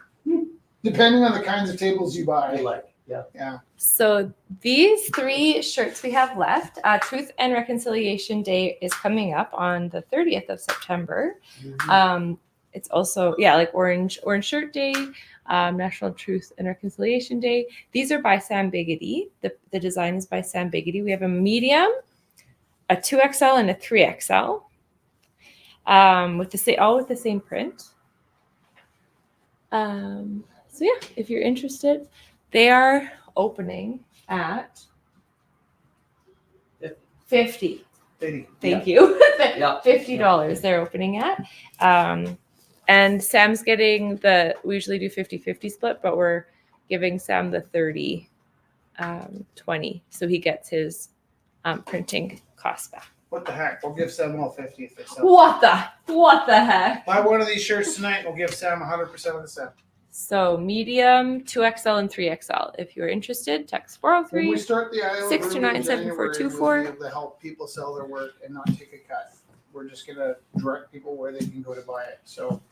depending on the kinds of tables you I buy. like, yeah. Yeah. So these 3 shirts we have left. Truth and Reconciliation Day is coming up on the 30th of September. It's also like Orange Shirt Day, National Truth and Reconciliation Day. These are by Sam Biggity. The design is by Sam Biggity. We have a medium, a 2XL, and a 3XL, all with the same print. So yeah, if you're interested, they are opening at 50. Baby. Thank you. Yeah. $50 they're opening at. And Sam's getting we usually do 50-50 split, but we're giving Sam the 30-20. So he gets his printing costs back. What the heck? We'll give Sam all 50 if they sell. What the heck? Buy one of these shirts tonight, and we'll give Sam 100% of the set. So medium, 2XL, and 3XL. If you're interested, text When we 403. start the Iowa 629-7424. Brewery in January, we'll be able to help people sell their work and not take a cut. We're just going to direct people where they can go to buy it. So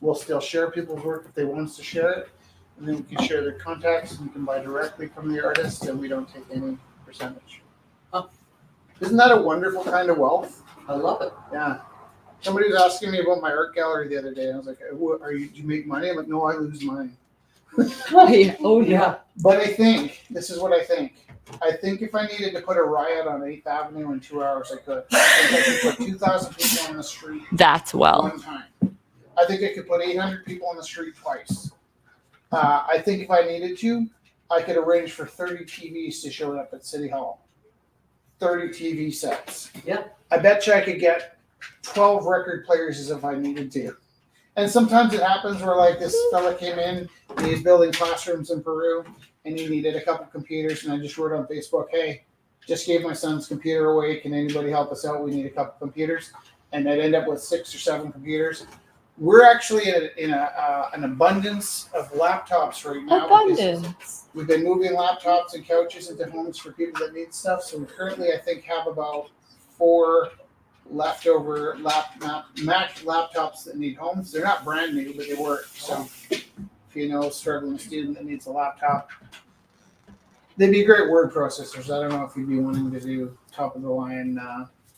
we'll still share people's work if they want us to share it. And then we can share their contacts, and you can buy directly from the artist, and we don't take any percentage. Huh. Isn't that a wonderful kind of wealth? I love it. Yeah. Somebody was asking me about my art gallery the other day. And I was like, do you make money? I'm like, no, I lose money. Oh yeah. But I think, this is what I think. I think if I needed to put a riot on 8th Avenue in 2 hours, I could. I think I could put 2,000 people on the street That's one time. I think I could put 800 people on the street twice. I think if I needed to, I could arrange for 30 TVs to show up at City Hall. 30 TV sets. Yeah. I bet you I could get 12 record players as if I needed to. And sometimes it happens where like this fella came in and he's building classrooms in Peru and he needed a couple computers, and I just wrote on Facebook, hey, just gave my son's computer away. Can anybody help us out? We need a couple computers. And I'd end up with 6 or 7 computers. We're actually in an abundance of laptops right now. Abundance. We've been moving laptops and couches into homes for people that need stuff. So we currently, I think, have about 4 leftover Mac laptops that need homes. They're not brand new, but they work. So if you know a struggling student that needs a laptop, they'd be great word processors. I don't know if you'd be wanting to do top of the line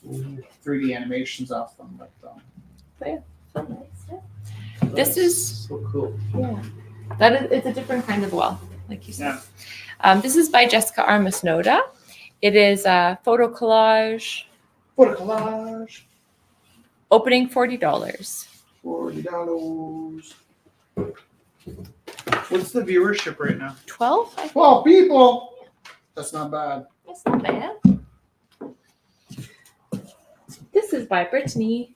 3D animations off them, but This is so cool. it's a different kind of wealth, like you said. This is by Jessica Armasnoda. It is a photo collage, What a collage. opening $40. $40. What's the viewership right now? 12? I think 12 people. That's not bad. that's not bad. This is by Brittany.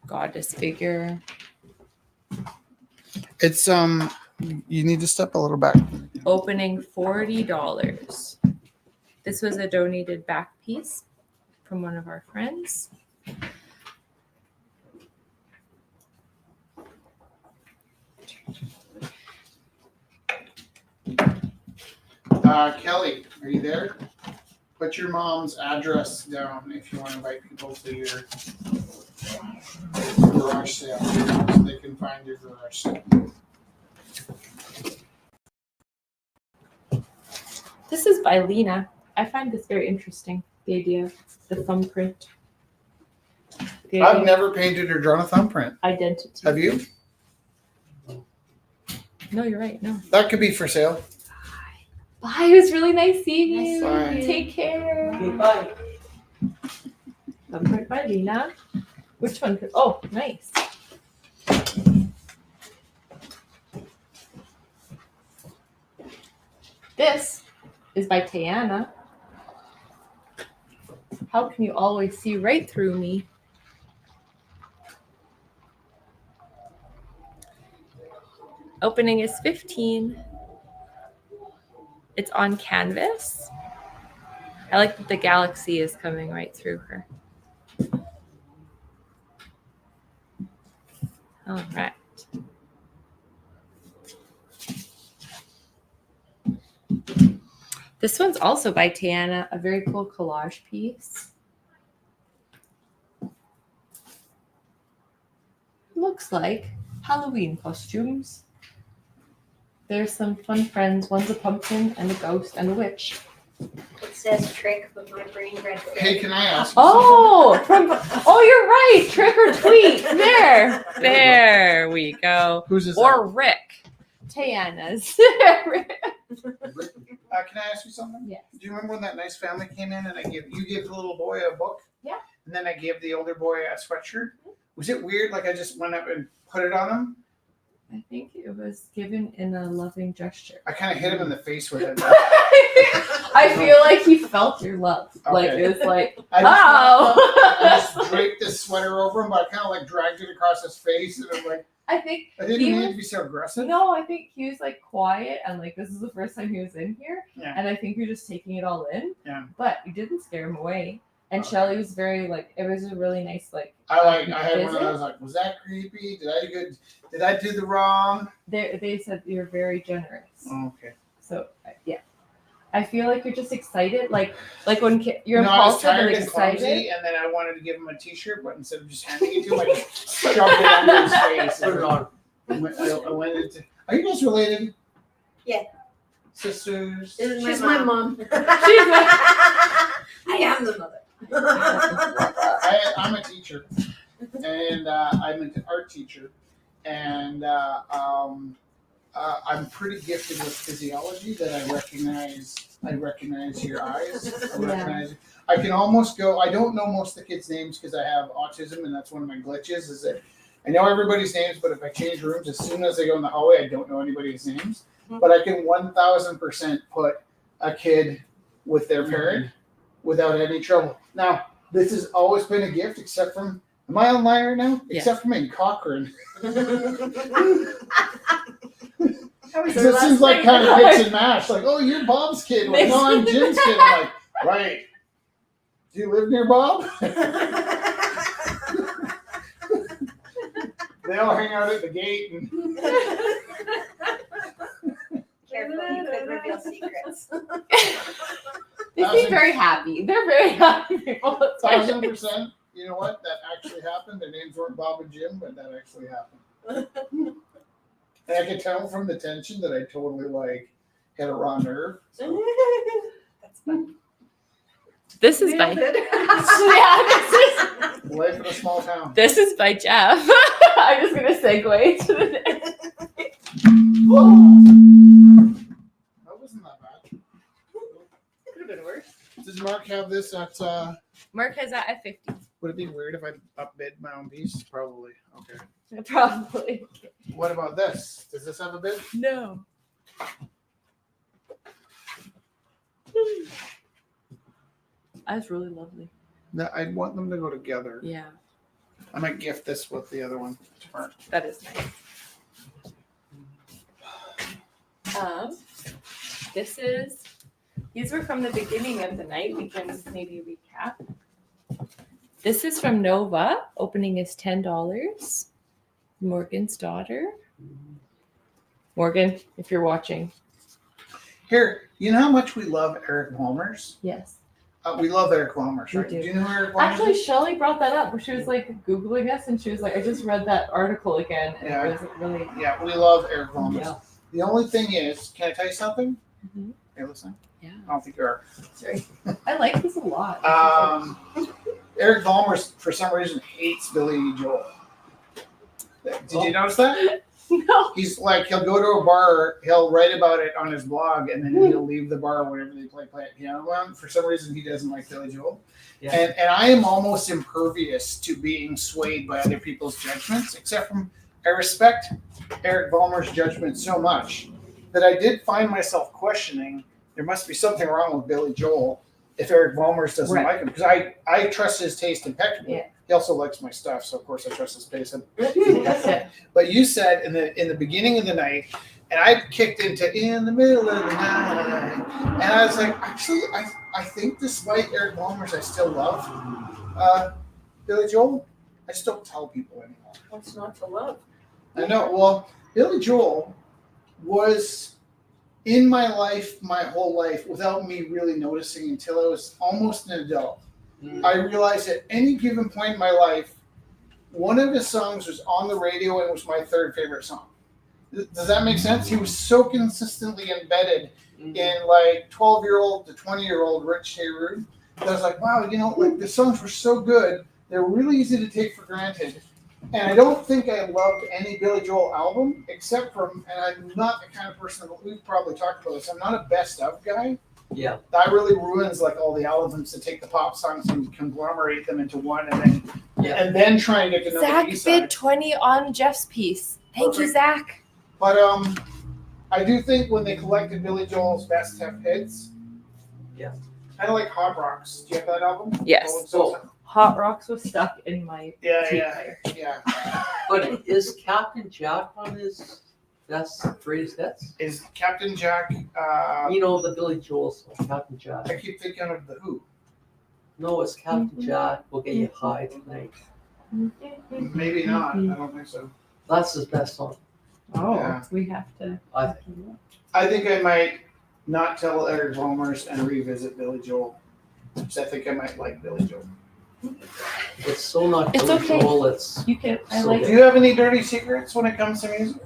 Goddess figure. It's you need to step a little back. Opening $40. This was a donated back piece from one of our friends. Kelly, are you there? Put your mom's address down if you want to invite people to your garage sale, so they can find your garage sale. This is by Lena. I find this very interesting. The idea of the thumbprint. The idea I've of never painted or drawn a thumbprint. identity. Have you? No, you're right. No. That could be for sale. Bye. It was really nice seeing you. Bye. Take care. Bye. Thumbprint by Lena. Which one? Oh, nice. This is by Tayana. How can you always see right through me? Opening is 15. It's on canvas. I like that the galaxy is coming right through her. All right. This one's also by Tiana, a very cool collage piece. Looks like Halloween costumes. There's some fun friends. One's a pumpkin and a ghost and a witch. It says trick, but my brain read fit. Hey, can I ask you Oh, you're right. Trick or tweet. There we go. something? Who's this? Or Rick. Tiana's. Can I ask you something? Yes. Do you remember when that nice family came in and you gave the little boy a book? Yeah. And then I gave the older boy a sweatshirt? Was it weird? Like I just went up and put it on him? I think it was given in a loving gesture. I kind of hit him in the face with it. I feel like he felt your love. Like Okay. it was like, I just oh. draped this sweater over him, but I kind of like dragged it across his face, and I'm like, I think I didn't He mean was- to be so aggressive. no, I think he was like quiet and like this is the first time he was in here, Yeah. and I think you're just taking it all in. Yeah. But you didn't scare him away. And Okay. Shelly was very like it was a really nice like. I had one of those like, was that creepy? Did I do the wrong? They said you're very generous. Oh, okay. So yeah, I feel like you're just excited, like when you're No, I was impulsive tired and and excited. clumsy, and then I wanted to give him a T-shirt, but instead of just handing it to him, I just shoved it under his face. Put it on. I went into. Are you guys related? Yeah. Sisters. This is She's my my mom. She's my- I am the mother. I'm a teacher, and I'm an art teacher, and I'm pretty gifted with physiology. That I recognize your eyes. I can almost go. I don't know most of the kids' names because I have autism, and that's one of my glitches. Is that I know everybody's names, but if I change rooms, as soon as I go in the hallway, I don't know anybody's names. But I can 1,000% put a kid with their parent without any trouble. Now, this has always been a gift, except from, am I on line right now? Yeah. Except from in Cochrane. That was It her last seems like name. kind of mix and mash. Like, oh, you're Bob's kid. Like, no, I'm Jim's kid. I'm like, right. Do you live near Bob? They all hang out at the gate. And Careful, you could reveal secrets. They seem very happy. They're very happy people. 1,000%. You know what? That actually happened. Their names weren't Bob and Jim, but that actually happened. And I could tell from the tension that I totally like had a raw nerve. That's fun. This is by Nailed it. yeah, Life in a small town. this is by Jeff. I'm just gonna segue to the next. That wasn't that bad. Could have been worse. Does Mark have this at, Mark has that at 50. would it be weird if I upbid my own piece? Probably. Okay. Probably. What about this? Does this have a bid? No. That's really lovely. No, I want them to go together. Yeah, I might gift this with the other one to Mark. that is nice. These were from the beginning of the night. We can maybe recap. This is from Nova. Opening is $10. Morgan's daughter. Morgan, if you're watching. Here, you know how much we love Eric Walmers? Yes. We love Eric Walmers, We right? do. Do you know who Eric Walmers Actually, is? Shelly brought that up where she was like Googling us and she was like, I just read that article again. And Yeah. it was really. Yeah, we love Eric Walmers. Yeah. The only thing is, can I tell you something? Mhm. Are you listening? Yeah. I don't think you are. Sorry. I like this a lot. Eric Walmers, for some reason, hates Billy Joel. Did you notice that? No. He's like, he'll go to a bar, he'll write about it on his blog, and then he'll leave the bar whenever they play piano on. For some reason, he doesn't like Billy Joel. Yeah. And I am almost impervious to being swayed by other people's judgments, except from I respect Eric Ballmer's judgment so much that I did find myself questioning there must be something wrong with Billy Joel if Eric Ballmer's doesn't Right. like him. Because I trust his taste impeccably. Yeah. He also likes my stuff, so of course I trust his taste. That's it. But you said in the beginning of the night, and I kicked into in the middle of the night, and I was like, actually, I think despite Eric Ballmer's, I still love Billy Joel. I just don't tell people anymore. What's not to love? I know. Well, Billy Joel was in my life my whole life without me really noticing until I was almost an adult. I realized at any given point in my life, one of his songs was on the radio and it was my third favorite song. Does that make sense? He was so consistently embedded in like 12-year-old to 20-year-old Rich Haywood that I was like, wow, you know, like the songs were so good. They're really easy to take for granted. And I don't think I loved any Billy Joel album except for, and I'm not the kind of person that we've probably talked about this, I'm not a best of guy. Yeah. That really ruins like all the albums to take the pop songs and conglomerate them into one and then try and get to know the Zach B-side. bid 20 on Jeff's piece. Thank you, Perfect. Zach. But I do think when they collected Billy Joel's best 10 hits, Yeah. kind of like Hot Rocks. Do you have that album? Yes. Oh, so- Hot Rocks was stuck in my yeah, tape yeah, player. yeah. But is Captain Jack on his best greatest hits? Is Captain Jack? You know the Billy Joel song, Captain Jack. I keep thinking of the Who. No, it's Captain Jack. Will get you high tonight. Maybe not. I don't think so. That's his best song. Oh, Yeah. we have to. I I think I might not tell Eric Walmers and revisit Billy Joel. Because I think I might like Billy Joel. It's so not It's Billy okay. Joel. It's You can. I So like. Do you have any dirty secrets when it comes to music?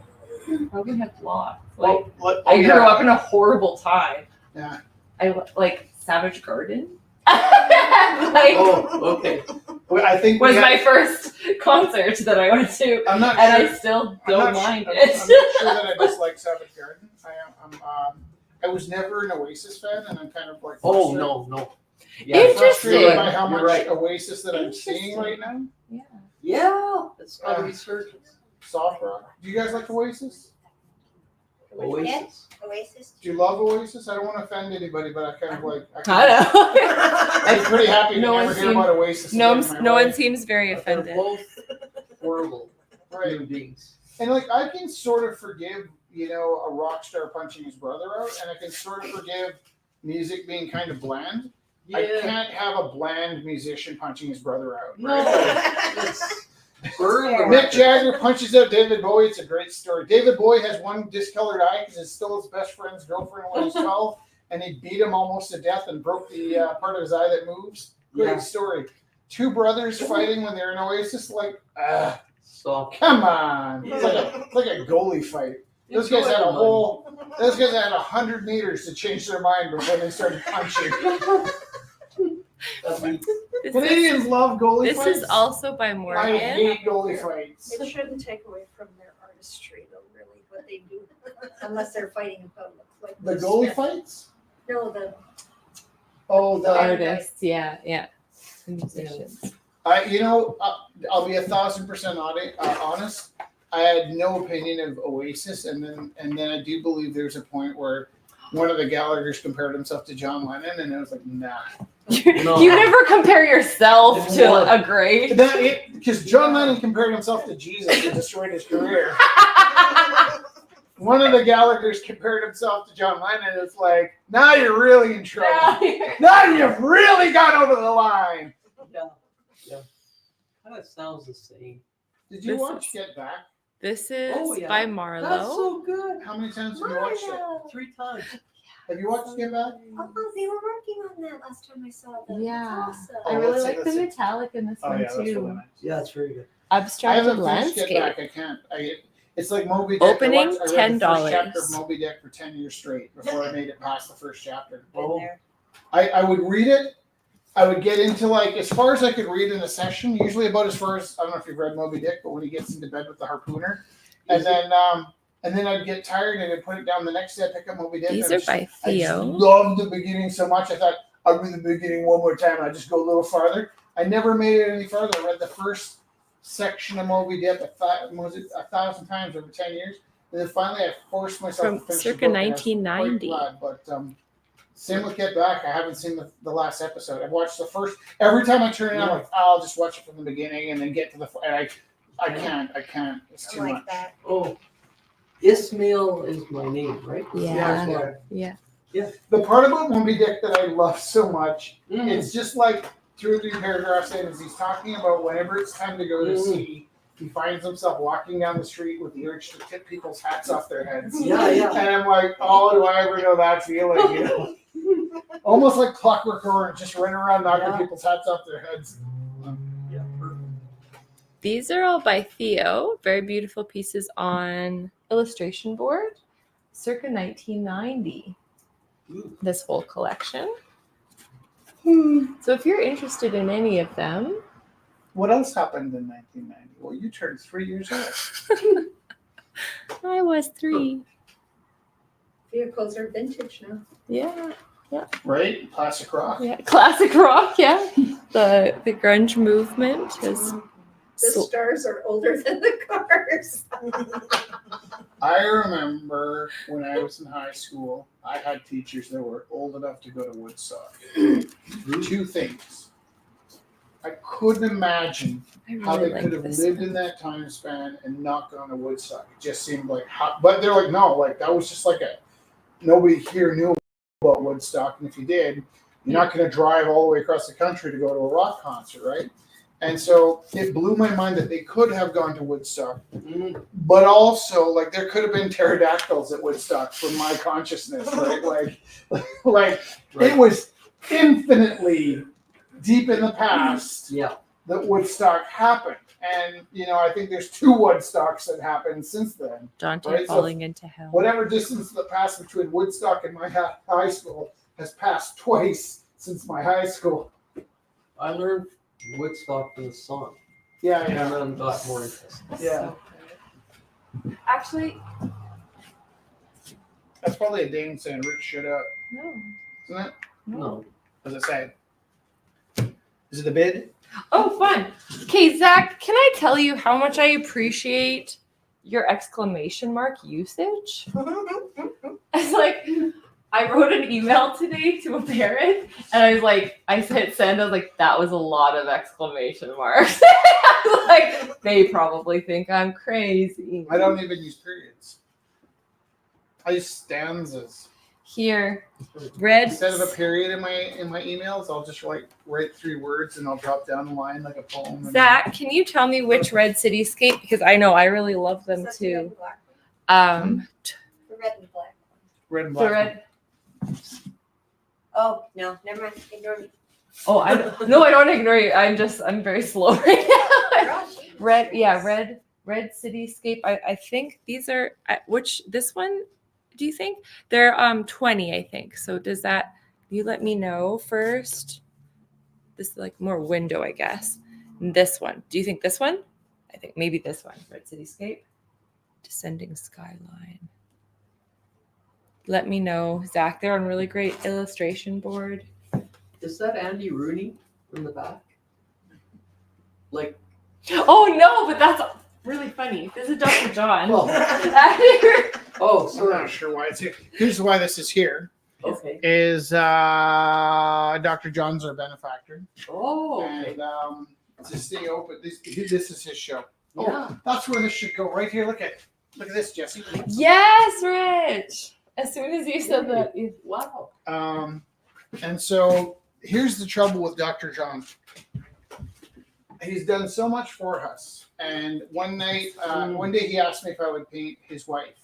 Probably have lots. Like Well, I grew up in a horrible time. Yeah. I like Savage Garden. like oh, okay. Well, I think we was have- my first concert that I went to, I'm not and sure. I still I'm don't not mind sure, it. I'm not sure that I dislike Savage Garden. I was never an Oasis fan, and I'm kind of like Oh frustrated- no. frustrated by Interesting. how much You're right. Oasis that I'm seeing right now. Yeah. Yeah, it's got a resurgence. Soft rock. Do you guys like Oasis? Oasis. Oasis. Do you love Oasis? I don't want to offend anybody, but I kind of like. I know. I'm pretty happy to No one never hear seemed- about Oasis. no, again in my no one life. seems very But they're offended. both horrible Right. human beings. And like I can sort of forgive, you know, a rock star punching his brother out, and I can sort of forgive music being kind of bland. I Yeah. can't have a bland musician punching his brother out. No. It's burn the Mick record. Jagger punches out David Bowie. It's a great story. David Bowie has one discolored eye because it's still his best friend's girlfriend when he's 12, and he beat him almost to death and broke the part of his eye that moves. Great Yeah. story. Two brothers fighting when they're in Oasis. Like, So come on! It's like a goalie fight. Those guys had a whole. Those guys had 100 meters to change their mind before they started punching. This Canadians love goalie this fights. is also by I Morgan. hate goalie fights. It shouldn't take away from their artistry, though, really, what they do, unless they're fighting in public. Like The Will goalie Smith. fights? No, the Oh, The the artists, yeah. The musicians. I'll be 1,000% honest. I had no opinion of Oasis, and then I do believe there's a point where one of the Gallaghers compared himself to John Lennon, and I was like, nah. No. You never compare yourself It's to more- a great. Because John Lennon compared himself to Jesus and destroyed his career. One of the Gallaghers compared himself to John Lennon. It's like, now you're really in trouble. Now you've really got over the line. Yeah. Kind of sounds the same. Did you This watch is- Get Back? This is Oh, yeah. by That's Marlowe. so good. How many times have you watched it? Marlo. 3 times. Have you watched Get Back? Oh, they were working on that last time I saw them. Yeah. That's awesome. I Oh, really let's see, like the let's see. metallic in this one too. Yeah, it's very good. I Abstracted haven't finished Get landscape. Back. I can't. It's like Moby Dick. Opening, I read the first $10. chapter of Moby Dick for 10 years straight before I made it past the first chapter. Oh. there. I would read it. I would get into like as far as I could read in a session, usually about as far as I don't know if you've read Moby Dick, but when he gets into bed with the harpooner, and then I'd get tired and I'd put it down. The next day I'd pick up Moby Dick. These and are by I just Theo. loved the beginning so much. I thought I'd read the beginning one more time and I'd just go a little farther. I never made it any farther. I read the first section of Moby Dick 1,000 times over 10 years. And then finally I forced myself From to finish circa the book, and I was quite 1990. glad, but same with Get Back. I haven't seen the last episode. I've watched the first. Every time I turn it on, I'm like, I'll just watch it from the beginning and then get to the. And I can't. It's I too like much. that. Oh, Ismail is my name, right? Yeah. Yeah. Yeah. The part about Moby Dick that I love so much, Mm. it's just like 2 or 3 paragraphs in, as he's talking about whenever it's time to go to sea, he finds himself walking down the street with the urge to tip people's hats off their heads. Yeah, yeah. And I'm like, oh, do I ever know that feeling? You know, almost like Clockwork Orange, just running around knocking Yeah. people's hats off their heads. Yeah, perfect. These are all by Theo. Very beautiful pieces on illustration board, circa 1990. This whole collection. So if you're interested in any of them, What else happened in 1990? Well, you turned 3 years old. I was 3. Vehicles are vintage now. Yeah. Right? Classic rock. Yeah. Classic rock. Yeah. The grunge movement is. The stars are older than the cars. I remember when I was in high school, I had teachers that were old enough to go to Woodstock. 2 things. I couldn't imagine I how really they like could have this lived one. in that time span and not gone to Woodstock. It just seemed like but they're like, no, like that was just like nobody here knew about Woodstock. And if you did, you're not going to drive all the way across the country to go to a rock concert, right? And so it blew my mind that they could have gone to Woodstock, but also like there could have been pterodactyls at Woodstock from my consciousness, right? like it was infinitely deep in the past Yeah. that Woodstock happened. And, I think there's 2 Woodstocks that happened since then. Dante Right, so falling into hell. Whatever distance that passed between Woodstock and my high school has passed twice since my high school. I learned Woodstock from the song, Yeah, and yeah. then got more interested. Yeah. Actually, That's probably a Dane saying, Rich, shut up. no. Isn't it? No. What does it say? Is it a bid? Oh, fun. Okay, Zach, can I tell you how much I appreciate your exclamation mark usage? It's like, I wrote an email today to a parent, and I said send, I was like, that was a lot of exclamation marks. I was like, they probably think I'm crazy. I don't even use periods. I use stanzas. Here, red. Instead of a period in my emails, I'll just write 3 words and I'll drop down a line like a poem. and- Zach, can you tell me which Red Cityscape? Because I know I really love them Is that the red too. and black The one? The red and black one. Red and black. red. Oh, no, never mind. Ignore me. Oh, I don't ignore you. I'm very slow right now. Gosh. Red, yeah, red Cityscape. I think these are this one do you think? They're 20, I think. So does that you let me know first? This is like more window, I guess. And this one. Do you think this one? I think maybe this one. Red Cityscape. Descending skyline. Let me know, Zach. They're on really great illustration board. Is that Andy Rooney in the back? Like, Oh no, but that's really funny. This is Dr. John. well, oh, I'm not sorry. sure why it's here. Here's why this is here. Okay. Is Dr. John's our benefactor. Oh, okay. And to stay open, this is his show. Oh, Yeah. that's where this should go. Right here. Look at this, Jesse. Yes, Rich. As soon as you said that, Wow. And so here's the trouble with Dr. John. He's done so much for us. And one day he asked me if I would paint his wife.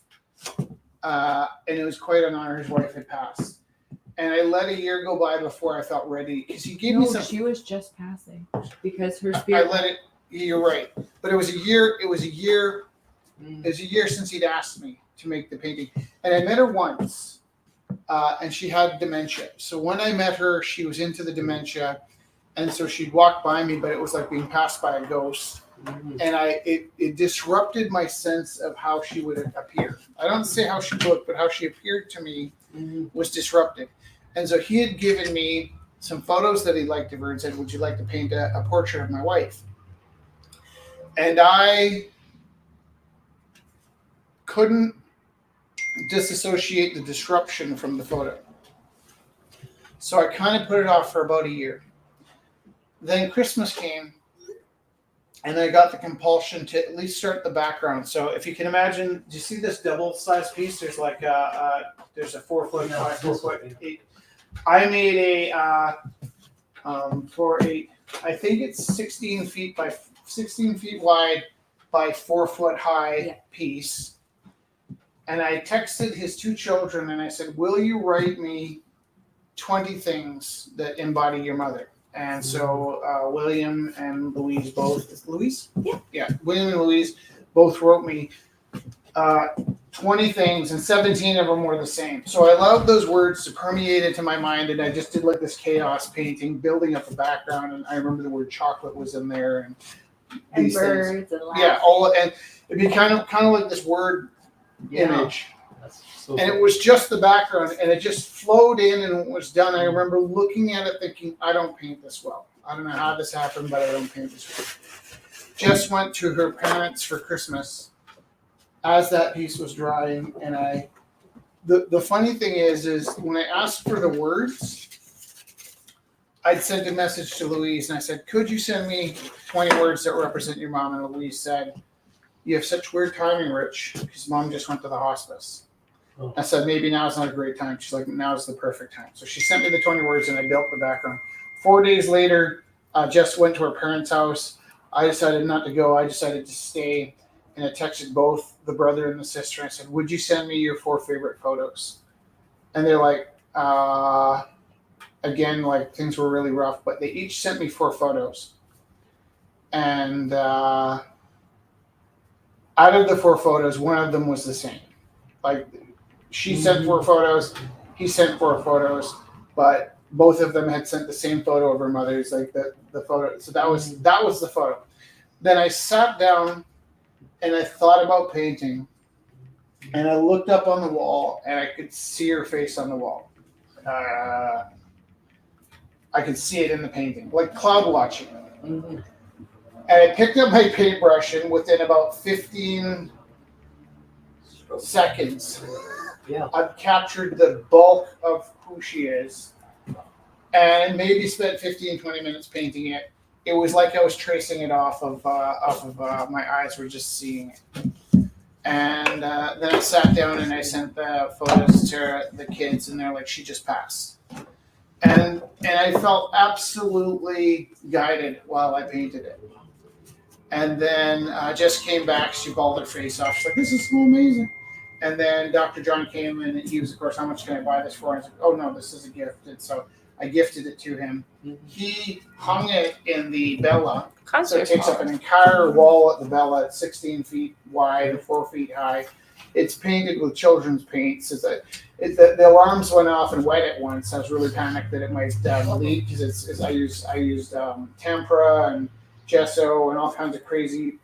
And it was quite an honor. His wife had passed. And I let a year go by before I felt ready. Because he gave me some. she was just passing because her I spirit. let it. You're right. But it was a year. It was a year since he'd asked me to make the painting. And I met her once. And she had dementia. So when I met her, she was into the dementia. And so she'd walk by me, but it was like being passed by a ghost. Mhm. And it disrupted my sense of how she would appear. I don't say how she looked, but how she appeared to me Mhm. was disrupted. And so he had given me some photos that he liked of her and said, would you like to paint a portrait of my wife? And I couldn't disassociate the disruption from the photo. So I kind of put it off for about a year. Then Christmas came, and I got the compulsion to at least start the background. So if you can imagine, do you see this double-sized piece? There's like there's a 4 foot, 5, 4 foot, 8. I made a 4, 8. I think it's 16 feet by 16 feet wide by 4 foot high piece. And I texted his 2 children and I said, will you write me 20 things that embody your mother? And so William and Louise both, is Louise? Yeah. Yeah, William and Louise both wrote me 20 things, and 17 of them were the same. So I allowed those words to permeate into my mind, and I just did like this chaos painting, building up a background, and I remember the word chocolate was in there, and And these things. birds and laughing. Yeah, and it'd be kind of like this word image. That's so And it was just the background, and it just flowed in and it was done. I remember looking at it thinking, I don't paint this well. I don't know how this happened, but I don't paint this well. Jess went to her parents for Christmas as that piece was drying, and the funny thing is when I asked for the words, I'd sent a message to Louise and I said, could you send me 20 words that represent your mom? And Louise said, you have such weird timing, Rich, because mom just went to the hospice. I said, maybe now's not a great time. She's like, now's the perfect time. So she sent me the 20 words and I built the background. 4 days later, Jess went to her parents' house. I decided not to go. I decided to stay. And I texted both the brother and the sister. I said, would you send me your 4 favorite photos? And they're like, again, like things were really rough, but they each sent me 4 photos. And out of the 4 photos, one of them was the same. Like she sent 4 photos, he sent 4 photos, but both of them had sent the same photo of her mother's, like the photo. So that was the photo. Then I sat down and I thought about painting, and I looked up on the wall and I could see her face on the wall. I could see it in the painting, like cloud watching. Mhm. And I picked up my paintbrush, and within about 15 seconds, Yeah. I've captured the bulk of who she is, and maybe spent 15, 20 minutes painting it. It was like I was tracing it off of my eyes were just seeing it. And then I sat down and I sent the photos to the kids, and they're like, she just passed. And I felt absolutely guided while I painted it. And then Jess came back, she bawled her face off. She's like, this is so amazing. And then Dr. John came and he was, of course, how much can I buy this for? And I was like, oh no, this is a gift. And so I gifted it to him. He hung it in the Bella. So Concert it takes hall. up an entire wall at the Bella. It's 16 feet wide and 4 feet high. it's painted with children's paints. The alarms went off and wet it once. I was really panicked that it might leak because I used tempera and gesso and all kinds of crazy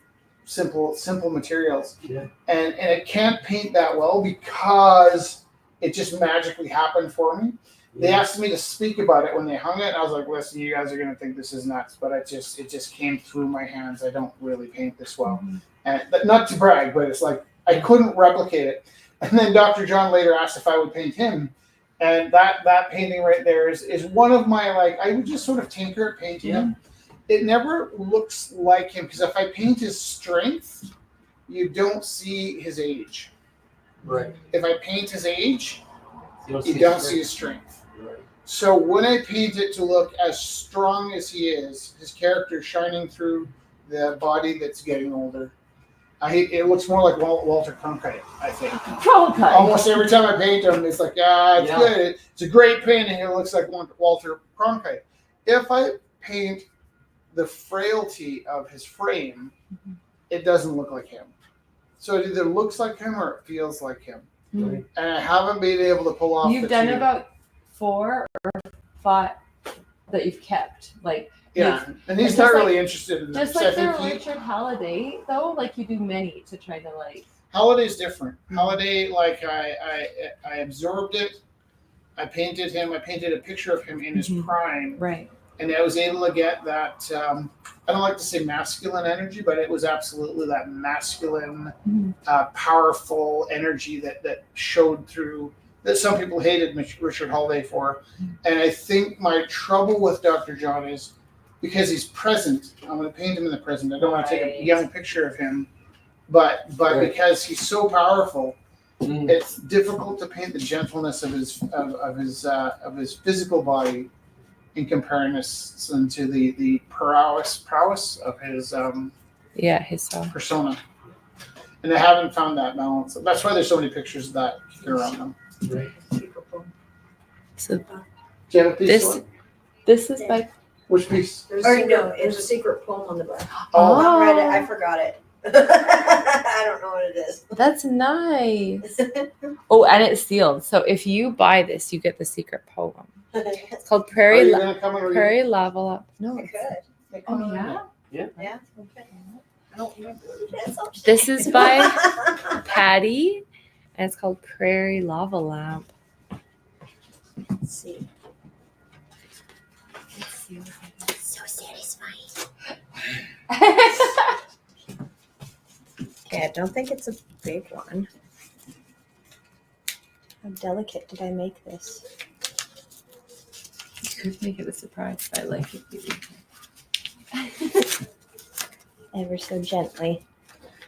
simple materials. Yeah. And it can't paint that well because it just magically happened for me. They asked me to speak about it when they hung it, and I was like, listen, you guys are gonna think this is nuts, but it just came through my hands. I don't really paint this well. And not to brag, but it's like I couldn't replicate it. And then Dr. John later asked if I would paint him. And that painting right there is one of my, like, I would just sort of tinker at painting him. It never looks like him, because if I paint his strength, you don't see his age. Right. If I paint his age, You you don't see his strength. Right. So when I paint it to look as strong as he is, his character shining through the body that's getting older, it looks more like Walter Cronkite, I think. Cronkite. Almost every time I paint him, it's like, it's good. It's a great painting. It looks like Walter Cronkite. If I paint the frailty of his frame, it doesn't look like him. So it either looks like him or it feels like him. Right. And I haven't been able to pull off You've the done two. about 4 or 5 that you've kept, like Yeah, and he's It's not just really interested in just this. like I the think Richard Halliday though. Like you do many to try to like. Holiday's different. Holiday, like I absorbed it. I painted him. I painted a picture of him in his Mhm. prime, Right. and I was able to get that. I don't like to say masculine energy, but it was absolutely that masculine, Mhm. powerful energy that showed through. That some people hated Richard Holiday for, and I think my trouble with Dr. John is because he's present. I'm going to paint him in the present. I don't want to take a Right. young picture of him, but Right. because he's so powerful, Mm. it's difficult to paint the gentleness of his physical body in comparison to the prowess of his Yeah, his persona. And I haven't found that balance. That's why there's so many pictures of that kicking around them. Right. So Do you have a piece? This- of it? this is by Which piece? There's Or secret, no, there's it's a secret poem on the back. Oh, I read it, I forgot it. I don't know what it is. that's nice. Oh, and it's sealed. So if you buy this, you get the secret poem. It's called Are Prairie you gonna come and read it? Prairie Lava Lamp. No, I it's- could. oh yeah. Yeah, okay. I don't remember. That's okay. This is by Patty, and it's called Prairie Lava Lamp. Let's see. So satisfying. Okay, I don't think it's a big one. How delicate did I make this? You could make it a surprise. I like it. Ever so gently.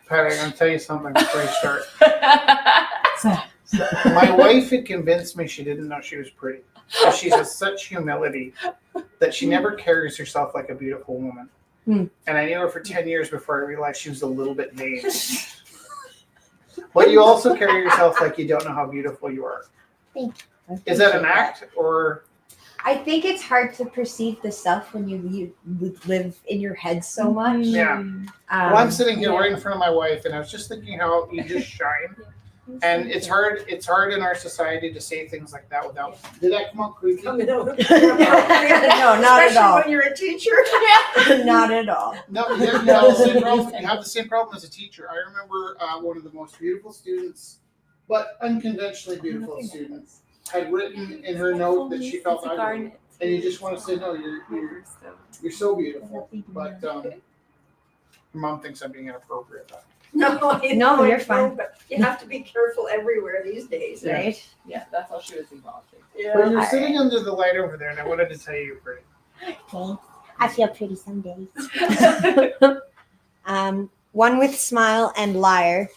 Patty, I'm gonna tell you something before you start. My wife had convinced me she didn't know she was pretty. But she has such humility that she never carries herself like a beautiful woman. Hmm. And I knew her for 10 years before I realized she was a little bit vain. But you also carry yourself like you don't know how beautiful you are. Is that an act or? I think it's hard to perceive the self when you live in your head so much. Yeah. Mm. Well, I'm sitting here right in front of my wife, and I was just thinking how you just shine. And it's hard in our society to say things like that without. Did that come out creepy? No, No, not at Especially all. when you're a teacher. Not at all. No, you have the same problem. You have the same problem as a teacher. I remember one of the most beautiful students, but unconventionally beautiful students, had written in her note that she felt ugly, and you just want to say, no, you're so beautiful. But your mom thinks I'm being inappropriate. No, No, you're fine. But you have to be careful everywhere these days. Yeah. Right? Yeah, that's all she was acknowledging. But Yeah. you're sitting under the light over there, and I wanted to tell you you're pretty. Okay. I feel pretty some days. One with smile and liar.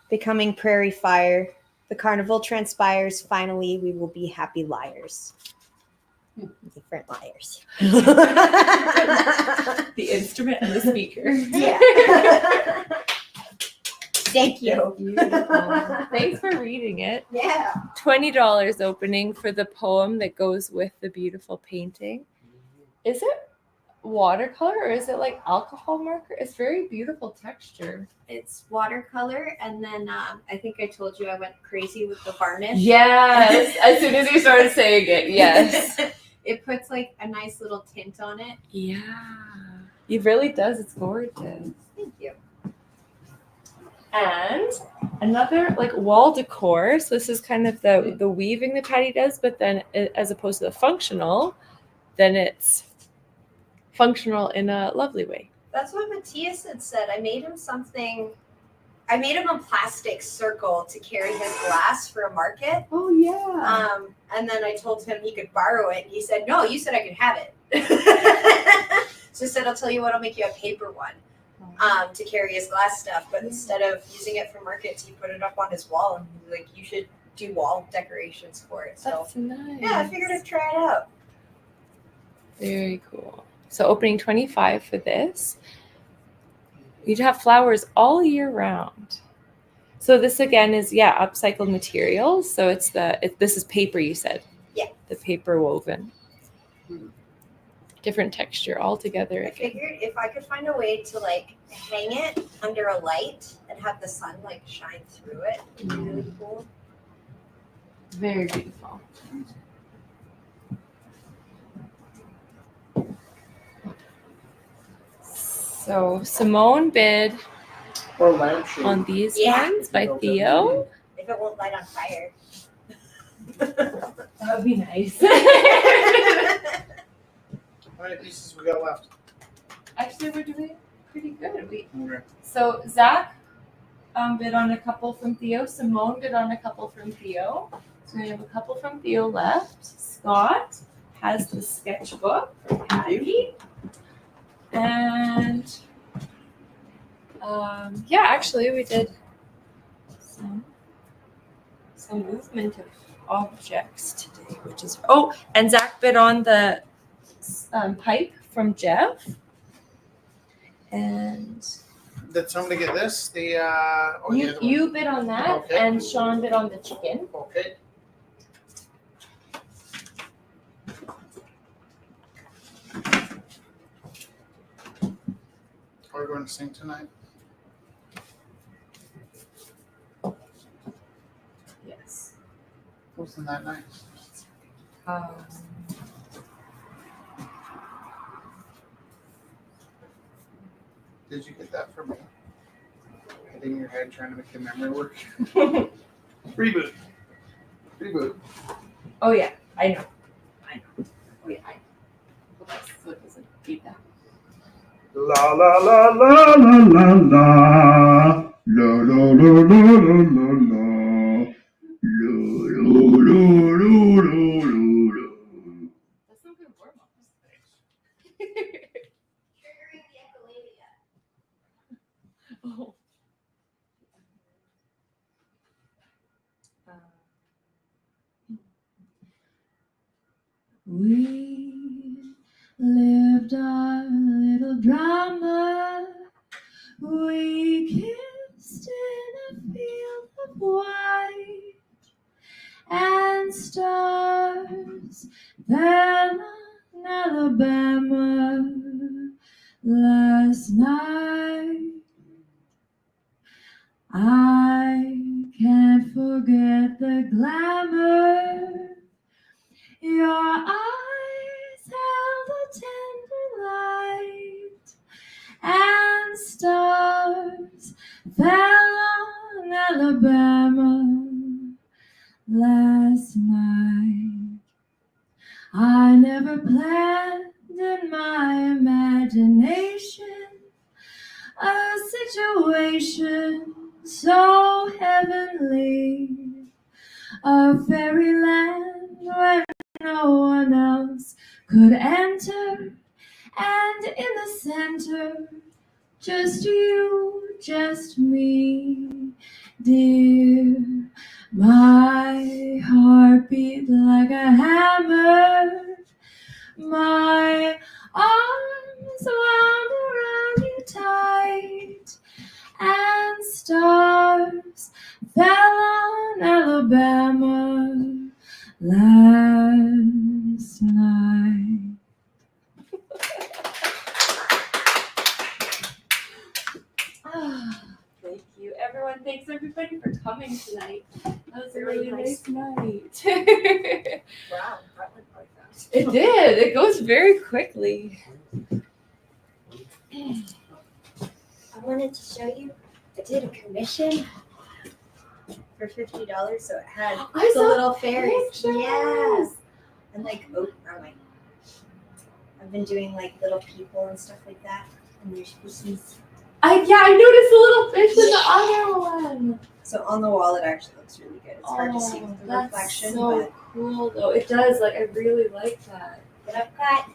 Becoming prairie fire. The carnival transpires. Finally, we will be happy liars. Different liars. The instrument and the speaker. Yeah. Thank you. Thanks for reading it. Yeah. $20 opening for the poem that goes with the beautiful painting. Is it? watercolor or is it like alcohol marker? It's very beautiful texture. It's watercolor, and then I think I told you I went crazy with the varnish. Yes. As soon as you started saying it, yes. It puts like a nice little tint on it. Yeah. It really does. It's gorgeous. Thank you. And another like wall decor. So this is kind of the weaving that Patty does, but then as opposed to the functional, then it's functional in a lovely way. That's what Matthias had said. I made him something. I made him a plastic circle to carry his glass for a market. Oh yeah. And then I told him he could borrow it. And he said, "No, you said I could have it." So I said, "I'll tell you what. I'll make you a paper one." To carry his glass stuff, but instead of using it for markets, he put it up on his wall, and he was like, "You should do wall decorations for it." So That's nice. yeah, I figured I'd try it out. Very cool. So opening 25 for this. You'd have flowers all year round. So this again is upcycled materials. So it's this is paper, you said. Yeah. The paper woven. Different texture altogether I again. figured if I could find a way to like hang it under a light and have the sun like shine through it, it'd be really cool. Very beautiful. So Simone bid Or lampshade. on these Yeah. ones by Theo. If it won't light on fire. That would be nice. How many pieces we got left? Actually, we're doing pretty good. Okay. So Zach bid on a couple from Theo. Simone bid on a couple from Theo. So we have a couple from Theo left. Scott has the sketchbook for Patty. And actually we did some movement of objects today, which is and Zach bid on the pipe from Jeff. And Did somebody get this? The you bid on that, Okay. and Sean bid on the chicken. Okay. Are we going to sing tonight? Yes. Wasn't that nice? Did you get that from me? Hitting your head trying to make the memory work. Reboot. Reboot. Oh yeah, I know. Oh yeah, I know. Well, that's so it doesn't beat that. La la la la la la la. La la la la la la la. La la la la la la. That's some good warm ups. Triggering the echolalia. Oh. We lived our little drama. We kissed in a field of white, and stars fell on Alabama last night. I can't forget the glamour. Your eyes held a tender light, and stars fell on Alabama last night. I never planned in my imagination a situation so heavenly, a fairyland where no one else could enter, and in the center, just you, just me, dear. My heart beat like a hammer, my arms wound around you tight, and stars fell on Alabama last night. thanks everybody for coming tonight. That was a Very really nice night. Wow, that went quite fast. It did. It goes very quickly. I wanted to show you. I did a commission for $50, so it had I the saw little fairies. pictures. Yes. And like, oh, wrong way. I've been doing like little people and stuff like that. And there's species. I noticed a little fish in the other one. So on the wall, it actually looks really good. It's hard to see with the that's reflection, so but cool though. It does. Like I really like that. I've got.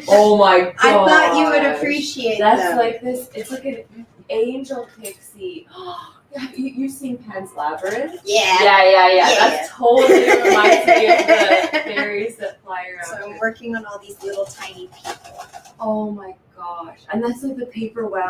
Oh my god! I thought you would appreciate That's them. like this. It's like an angel pixie. You've seen Pan's Labyrinth? Yeah. Yeah. That totally reminds me of the fairies that fly around. So I'm working on all these little tiny people. Oh my gosh! And that's like the paper wow.